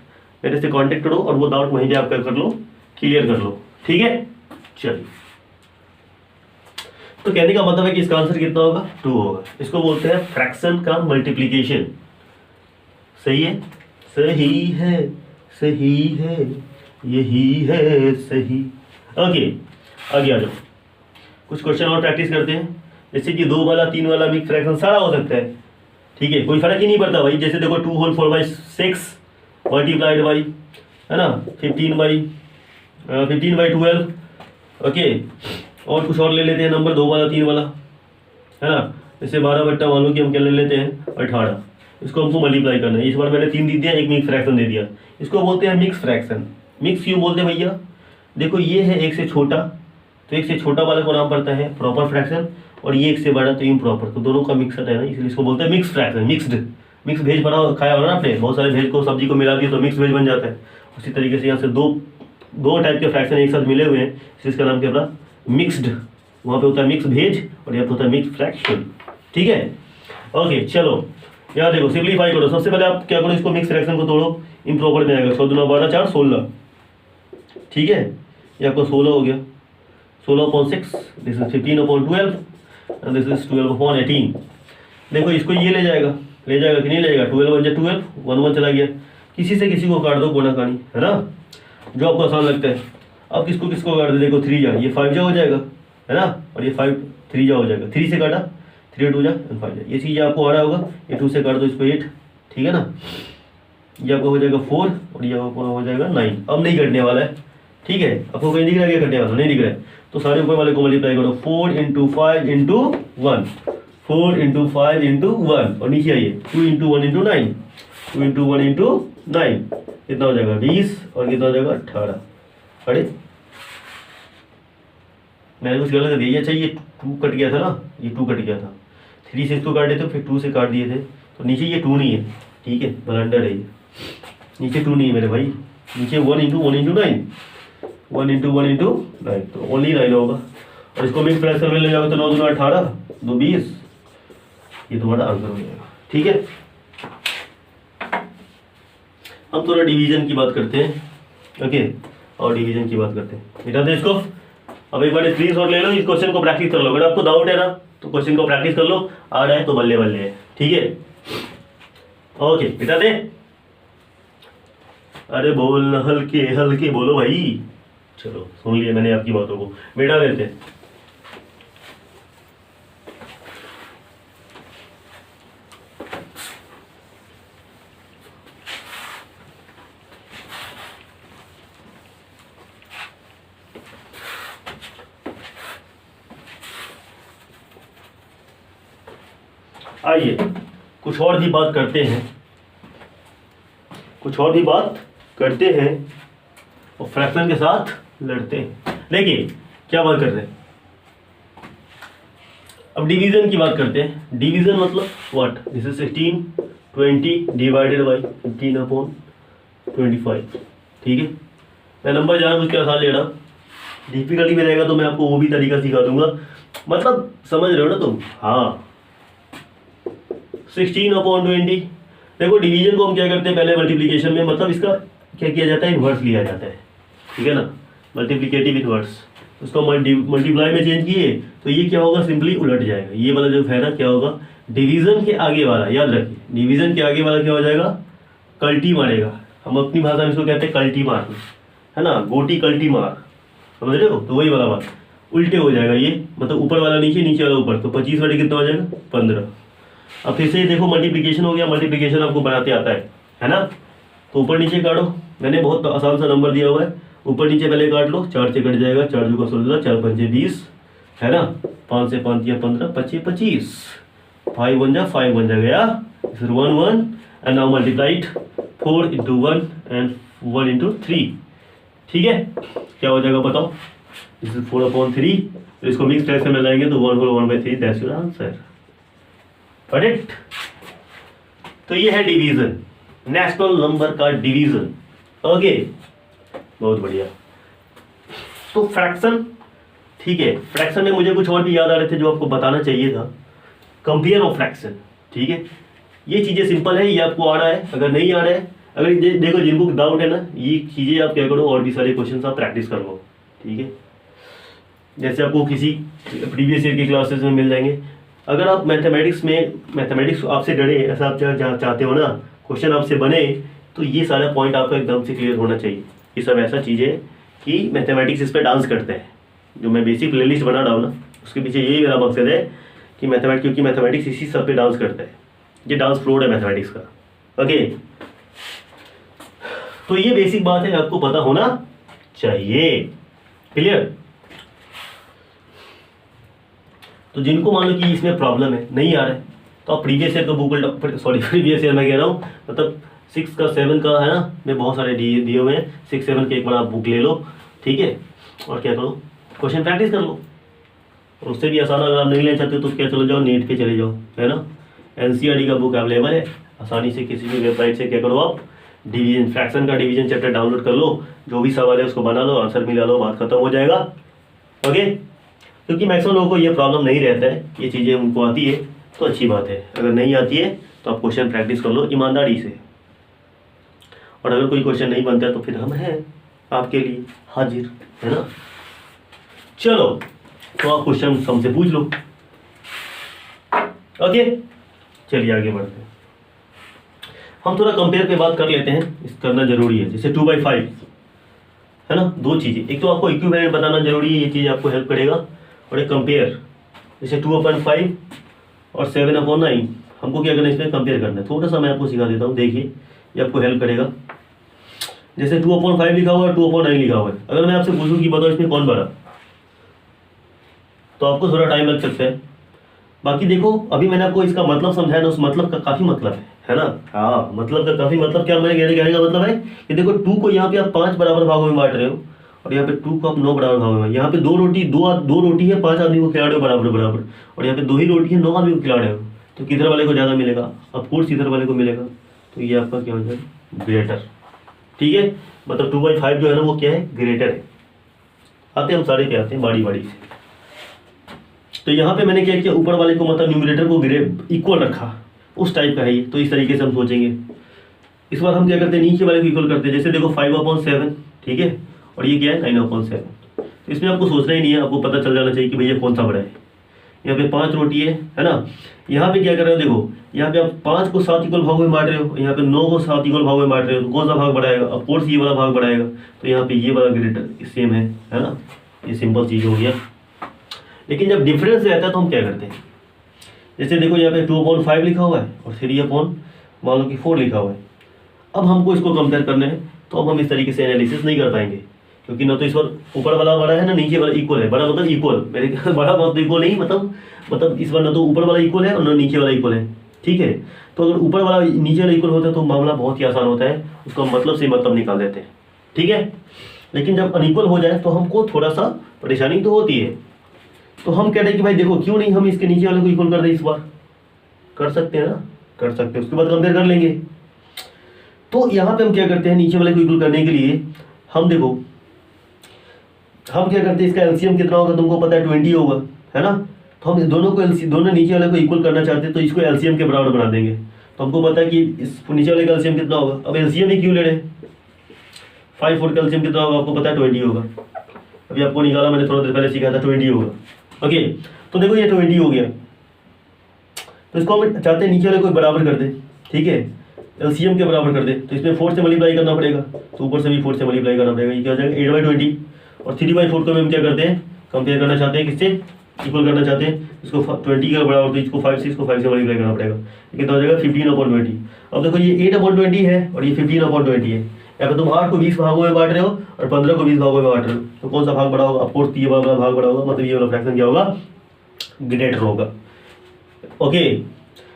मेरे से कांटेक्ट करो और वो डाउट वहीं पे आप क्या कर लो, क्लियर कर लो। ठीक है, चलिए, तो कहने का मतलब है कि इसका आंसर कितना होगा, 2 होगा। इसको बोलते हैं फ्रैक्शन का मल्टीप्लीकेशन। सही है, सही है, सही है, यही है सही। ओके, आगे आ जाओ, कुछ क्वेश्चन और प्रैक्टिस करते हैं। जैसे कि 2 वाला 3 वाला भी फ्रैक्शन सारा हो सकता है। ठीक है, कोई फर्क ही नहीं पड़ता भाई। जैसे देखो 2 होल 4/6 मल्टीप्लाइड बाई है ना, 15/12, ओके। और कुछ और ले लेते हैं नंबर 2 वाला 3 वाला, है ना। जैसे 12 बट्टा मान लो कि हम क्या ले लेते हैं 18, इसको हमको मल्टीप्लाई करना है। इस बार मैंने 3 दे दिया, एक मिक्स फ्रैक्शन दे दिया, इसको बोलते हैं मिक्स फ्रैक्शन। मिक्स क्यों बोलते हैं भैया, देखो ये है एक से छोटा, तो एक से छोटा वाले को नाम पड़ता है प्रॉपर फ्रैक्शन, और ये एक से बड़ा तो इम्प्रॉपर, तो दोनों का मिक्सर है ना, इसलिए इसको बोलते हैं मिक्स फ्रैक्शन। मिक्स वेज बना खाया होगा ना आपने, बहुत सारे वेज को सब्जी को मिला दिया तो मिक्स वेज बन जाता है। उसी तरीके से यहाँ से दो टाइप के फ्रैक्शन एक साथ मिले हुए हैं, इसका नाम क्या पड़ा, मिक्स्ड। वहाँ पे होता है मिक्स वेज और यहाँ पे होता है मिक्स फ्रैक्शन, ठीक है। ओके चलो यहाँ देखो, सिंप्लीफाई करो। सबसे पहले आप क्या करो, इसको मिक्स फ्रैक्शन को तोड़ो, इम्प्रॉपर में आएगा 14 × 12 = 16, ठीक है। ये आपको 16 हो गया, 16/6, this is 15/12 and this is 12/18। देखो इसको ये ले जाएगा कि नहीं ले जाएगा, 12 × 12, 1 1 चला गया, किसी से किसी को काट दो कोना कानी, है ना, जो आपको आसान लगता है। अब किसको किसको काट दे, देखो 3 जा, ये 5 जा हो जाएगा, है ना, और ये 5 3 जा हो जाएगा, 3 से काटा 3 2 जा 5 जा, ये चीज़ आपको आ रहा होगा। ये 2 से काट दो इसको 8, ठीक है ना, ये आपको हो जाएगा 4 और ये आपको हो जाएगा 9। अब नहीं कटने वाला है, ठीक है, आपको कहीं दिख रहा है क्या कटने वाला, नहीं दिख रहा है, तो सारे ऊपर वाले को मल्टीप्लाई करो, 4 × 5 × 1, 4 × 5 × 1, और नीचे आइए 2 × 1 × 9, 2 × 1 × 9, कितना हो जाएगा 20, और कितना हो जाएगा 18। अरे मैंने कुछ गलत कर दिया, अच्छा ये 2 कट गया था ना, ये 2 कट गया था, 3 से इसको काटे थे, फिर 2 से काट दिए थे, तो नीचे ये 2 नहीं है, ठीक है, ब्लंडर है ये, नीचे 2 नहीं है मेरे भाई, नीचे 1 × 1 × 9, 1 × 1 × 9, तो ओनली 9 होगा। और इसको मिक्स फ्रैक्शन में ले जाओगे तो 9 × 2 = 18, 2 20, ये तुम्हारा आंसर हो जाएगा, ठीक है। हम थोड़ा डिवीजन की बात करते हैं, ओके, और डिवीजन की बात करते हैं, मिटा दे इसको। अब एक बार स्क्रीनशॉट ले लो, इस क्वेश्चन को प्रैक्टिस कर लो, अगर आपको डाउट है ना तो क्वेश्चन को प्रैक्टिस कर लो, आ रहा है तो बल्ले बल्ले है, ठीक है। ओके मिटा दे, अरे बोलना हल्के हल्के बोलो भाई, चलो सुन लिया मैंने आपकी बातों को, मिटा देते हैं। आइए कुछ और भी बात करते हैं, और फ्रैक्शन के साथ लड़ते हैं। देखिए क्या बात कर रहे हैं, अब डिवीजन की बात करते हैं। डिवीजन मतलब what, this is 16 20 divided by 15/25, ठीक है। मैं नंबर जाना मुझे आसान ले रहा, डिफिकल्टी में रहेगा तो मैं आपको वो भी तरीका सिखा दूंगा, मतलब समझ रहे हो ना तुम, हाँ। 16/20, देखो डिवीजन को हम क्या करते हैं, पहले मल्टीप्लिकेशन में, मतलब इसका क्या किया जाता है, इन्वर्स लिया जाता है, ठीक है ना, मल्टीप्लिकेटिव इन्वर्स। उसको मल्टीप्लाई में चेंज किए तो ये क्या होगा, सिंपली उलट जाएगा, ये वाला जो है ना क्या होगा, डिवीजन के आगे वाला, याद रखिए डिवीजन के आगे वाला क्या हो जाएगा, कल्टी मारेगा। हम अपनी भाषा में इसको कहते हैं कल्टी मार, है ना, गोटी कल्टी मार, समझ रहे हो, तो वही वाला बात, उल्टे हो जाएगा ये, मतलब ऊपर वाला नीचे, नीचे वाला ऊपर, तो 25 बटे कितना हो जाएगा 15। अब फिर से देखो मल्टीप्लिकेशन हो गया, मल्टीप्लिकेशन आपको बनाते आता है ना, तो ऊपर नीचे काटो, मैंने बहुत आसान सा नंबर दिया हुआ है, ऊपर नीचे पहले काट लो, 4 से कट जाएगा, 4 × 16, 4 × 5 = 20, है ना, 5 से 5 × 15, 25 25, 5 1 जा 5 1 जा गया, फिर 1 1 एंड नाउ मल्टीप्लाइड 4 × 1 एंड 1 × 3, ठीक है। क्या हो जाएगा बताओ, दिस इज 4/3, तो इसको मिक्स फ्रैक्शन में लाएंगे तो 1 4 1/3, दैट्स योर आंसर, करेक्ट। तो ये है डिवीजन, नेशनल नंबर का डिवीजन, ओके, बहुत बढ़िया। तो फ्रैक्शन, ठीक है, फ्रैक्शन में मुझे कुछ और भी याद आ रहे थे जो आपको बताना चाहिए था, कंपेयर ऑफ फ्रैक्शन, ठीक है। ये चीज़ें सिंपल है, ये आपको आ रहा है, अगर नहीं आ रहा है, अगर देखो जिनको डाउट है ना, ये चीज़ें आप क्या करो, और भी सारे क्वेश्चन आप प्रैक्टिस कर लो, ठीक है। जैसे आपको किसी प्रीवियस ईयर की क्लासेस में मिल जाएंगे। अगर आप मैथमेटिक्स आपसे डरे, ऐसा आप चाहते हो ना, क्वेश्चन आपसे बने, तो ये सारा पॉइंट आपका एकदम से क्लियर होना चाहिए। ये सब ऐसा चीज़ है कि मैथमेटिक्स इस पर डांस करते हैं, जो मैं बेसिक प्लेलिस्ट बना रहा हूँ ना, उसके पीछे यही मेरा मकसद है कि क्योंकि मैथमेटिक्स इसी सब पे डांस करता है, ये डांस फ्लोर है मैथमेटिक्स का, ओके। तो ये बेसिक बात है, आपको पता होना चाहिए। क्लियर? तो जिनको मान लो कि इसमें प्रॉब्लम है, नहीं आ रहा है, तो आप प्रीवियस ईयर का बुक, सॉरी प्रीवियस ईयर मैं कह रहा हूँ, मतलब 6 का 7 का है ना, मैं बहुत सारे दिए हुए हैं, 6 7 के एक बार आप बुक ले लो, ठीक है, और क्या करो, क्वेश्चन प्रैक्टिस कर लो। और उससे भी आसान अगर आप नहीं लेना चाहते हो तो क्या, चलो जाओ नेट पे चले जाओ, है ना, एनसीईआरटी का बुक अवेलेबल है, आसानी से किसी भी वेबसाइट से क्या करो आप, डिवीजन फ्रैक्शन का डिवीजन चैप्टर डाउनलोड कर लो, जो भी सवाल है उसको बना लो, आंसर मिला लो, बात खत्म हो जाएगा। ओके, क्योंकि मैक्सिमम लोगों को ये प्रॉब्लम नहीं रहता है, ये चीज़ें उनको आती है तो अच्छी बात है, अगर नहीं आती है तो आप क्वेश्चन प्रैक्टिस कर लो ईमानदारी से, और अगर कोई क्वेश्चन नहीं बनता है तो फिर हम हैं आपके लिए हाजिर, है ना। चलो, तो आप क्वेश्चन हमसे पूछ लो। ओके, चलिए आगे बढ़ते हैं। हम थोड़ा कंपेयर पे बात कर लेते हैं, इस करना जरूरी है। जैसे 2/5 है ना, दो चीज़ें, एक तो आपको इक्विवेलेंट बताना जरूरी है, ये चीज़ आपको हेल्प करेगा, और एक कंपेयर, जैसे 2/5 और 7/9, हमको क्या करना है, इसमें कंपेयर करना है। थोड़ा सा मैं आपको सिखा देता हूँ, देखिए ये आपको हेल्प करेगा। जैसे 2/5 लिखा हुआ है, 2/9 लिखा हुआ है, अगर मैं आपसे पूछूं कि बताओ इसमें कौन बड़ा, तो आपको थोड़ा टाइम लग सकता है। बाकी देखो, अभी मैंने आपको इसका मतलब समझाया ना, उस मतलब का काफ़ी मतलब है ना। हाँ, मतलब का काफ़ी मतलब, क्या मैंने कहने का मतलब है कि देखो 2 को यहाँ पे आप 5 बराबर भागों में बांट रहे हो, और यहाँ पे 2 को आप 9 बराबर भागों में, यहाँ पे दो रोटी है, 5 आदमी को खिला रहे हो बराबर बराबर, और यहाँ पे 2 ही रोटी है, 9 आदमी को खिला रहे हो, तो किधर वाले को ज़्यादा मिलेगा, ऑफकोर्स इधर वाले को मिलेगा। तो ये आपका क्या हो जाएगा, ग्रेटर। ठीक है, मतलब 2/5 जो है ना वो क्या है, ग्रेटर है। आते हम सारे पे आते हैं बारी बारी से। तो यहाँ पे मैंने क्या किया, ऊपर वाले को मतलब न्यूमरेटर को इक्वल रखा, उस टाइप का है ये, तो इस तरीके से हम सोचेंगे। इस बार हम क्या करते हैं, नीचे वाले को इक्वल करते हैं। जैसे देखो 5/7, ठीक है, और ये क्या है 9/7। तो इसमें आपको सोचना ही नहीं है, आपको पता चल जाना चाहिए कि भैया कौन सा बड़ा है। यहाँ पे 5 रोटी है ना, यहाँ पे क्या कर रहे हो, देखो यहाँ पे आप 5 को 7 इक्वल भागों में बांट रहे हो, यहाँ पे 9 को 7 इक्वल भागों में बांट रहे हो, तो कौन सा भाग बढ़ाएगा, ऑफ कोर्स ये वाला भाग बढ़ाएगा। तो यहाँ पे ये वाला ग्रेटर सेम है ना, ये सिंपल चीज़ हो गया। लेकिन जब डिफरेंस रहता है तो हम क्या करते हैं, जैसे देखो यहाँ पे 2/5 लिखा हुआ है और 3/, मान लो कि 4 लिखा हुआ है। अब हमको इसको कंपेयर करना है, तो अब हम इस तरीके से एनालिसिस नहीं कर पाएंगे, क्योंकि ना तो इस बार ऊपर वाला बड़ा है ना नीचे वाला इक्वल है। बड़ा मतलब इक्वल, मेरे बड़ा मतलब इक्वल नहीं, मतलब इस बार ना तो ऊपर वाला इक्वल है और ना नीचे वाला इक्वल है। ठीक है, तो अगर ऊपर वाला नीचे वाला इक्वल होता है तो मामला बहुत ही आसान होता है, उसका मतलब से मतलब निकाल देते हैं। ठीक है, लेकिन जब अनइक्वल हो जाए तो हमको थोड़ा सा परेशानी तो होती है। तो हम कह रहे हैं कि भाई देखो क्यों नहीं हम इसके नीचे वाले को इक्वल कर दें, इस बार कर सकते हैं ना, कर सकते हैं, उसके बाद कंपेयर कर लेंगे। तो यहाँ पे हम क्या करते हैं, नीचे वाले को इक्वल करने के लिए हम देखो हम क्या करते हैं, इसका एलसीएम कितना होगा तुमको पता है, 20 होगा, है ना। तो हम दोनों नीचे वाले को इक्वल करना चाहते हैं, तो इसको एलसीएम के बराबर बना देंगे। तो हमको पता है कि इस नीचे वाले का एलसीएम कितना होगा। अब एलसीएम ही क्यों ले रहे हैं, 5 4 का एलसीएम कितना होगा आपको पता है, 20 होगा। अभी आपको निकाला, मैंने थोड़ा देर पहले सीखा था, 20 होगा। ओके, तो देखो ये 20 हो गया, तो इसको हम चाहते हैं नीचे वाले को बराबर कर दे। ठीक है, एलसीएम के बराबर कर दे, तो इसमें 4 से मल्टीप्लाई करना पड़ेगा, तो ऊपर से भी 4 से मल्टीप्लाई करना पड़ेगा। ये क्या हो जाएगा 8/20, और 3/4 को हम क्या करते हैं, कंपेयर करना चाहते हैं, किससे इक्वल करना चाहते हैं, इसको 20 के बराबर, तो इसको 5 से मल्टीप्लाई करना पड़ेगा। ये कितना हो जाएगा 15/20। अब देखो ये 8/20 है और ये 15/20 है। या फिर तुम 8 को 20 भागों में बांट रहे हो और 15 को 20 भागों में बांट रहे हो, तो कौन सा भाग बड़ा होगा, ऑफकोर्स ये वाला भाग बड़ा होगा, मतलब ये वाला फ्रैक्शन क्या होगा, ग्रेटर होगा। ओके,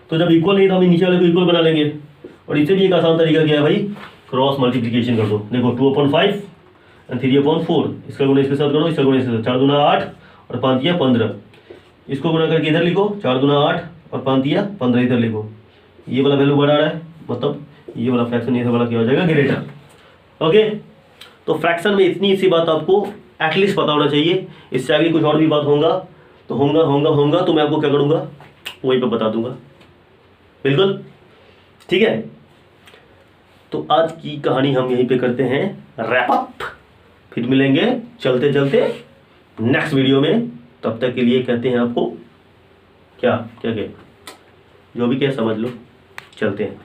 तो जब इक्वल नहीं तो हम नीचे वाले को इक्वल बना लेंगे। और इससे भी एक आसान तरीका क्या है भाई, क्रॉस मल्टीप्लिकेशन कर दो। देखो 2/5 और 3/4, इसका गुणा इसके साथ करो, इसका गुणा इसके साथ, 4 दूना 8 और 5 या 15, इसको गुणा करके इधर लिखो, 4 दूना 8 और 5 या 15 इधर लिखो। ये वाला वैल्यू बढ़ा रहा है, मतलब ये वाला फ्रैक्शन ये वाला क्या हो जाएगा, ग्रेटर। ओके, तो फ्रैक्शन में इतनी सी बात आपको एटलीस्ट पता होना चाहिए। इससे आगे कुछ और भी बात होगा तो होगा तो मैं आपको क्या करूँगा, वहीं पर बता दूंगा, बिल्कुल। ठीक है, तो आज की कहानी हम यहीं पे करते हैं रैप अप, फिर मिलेंगे चलते चलते नेक्स्ट वीडियो में। तब तक के लिए कहते हैं आपको क्या क्या जो भी क्या समझ लो, चलते हैं।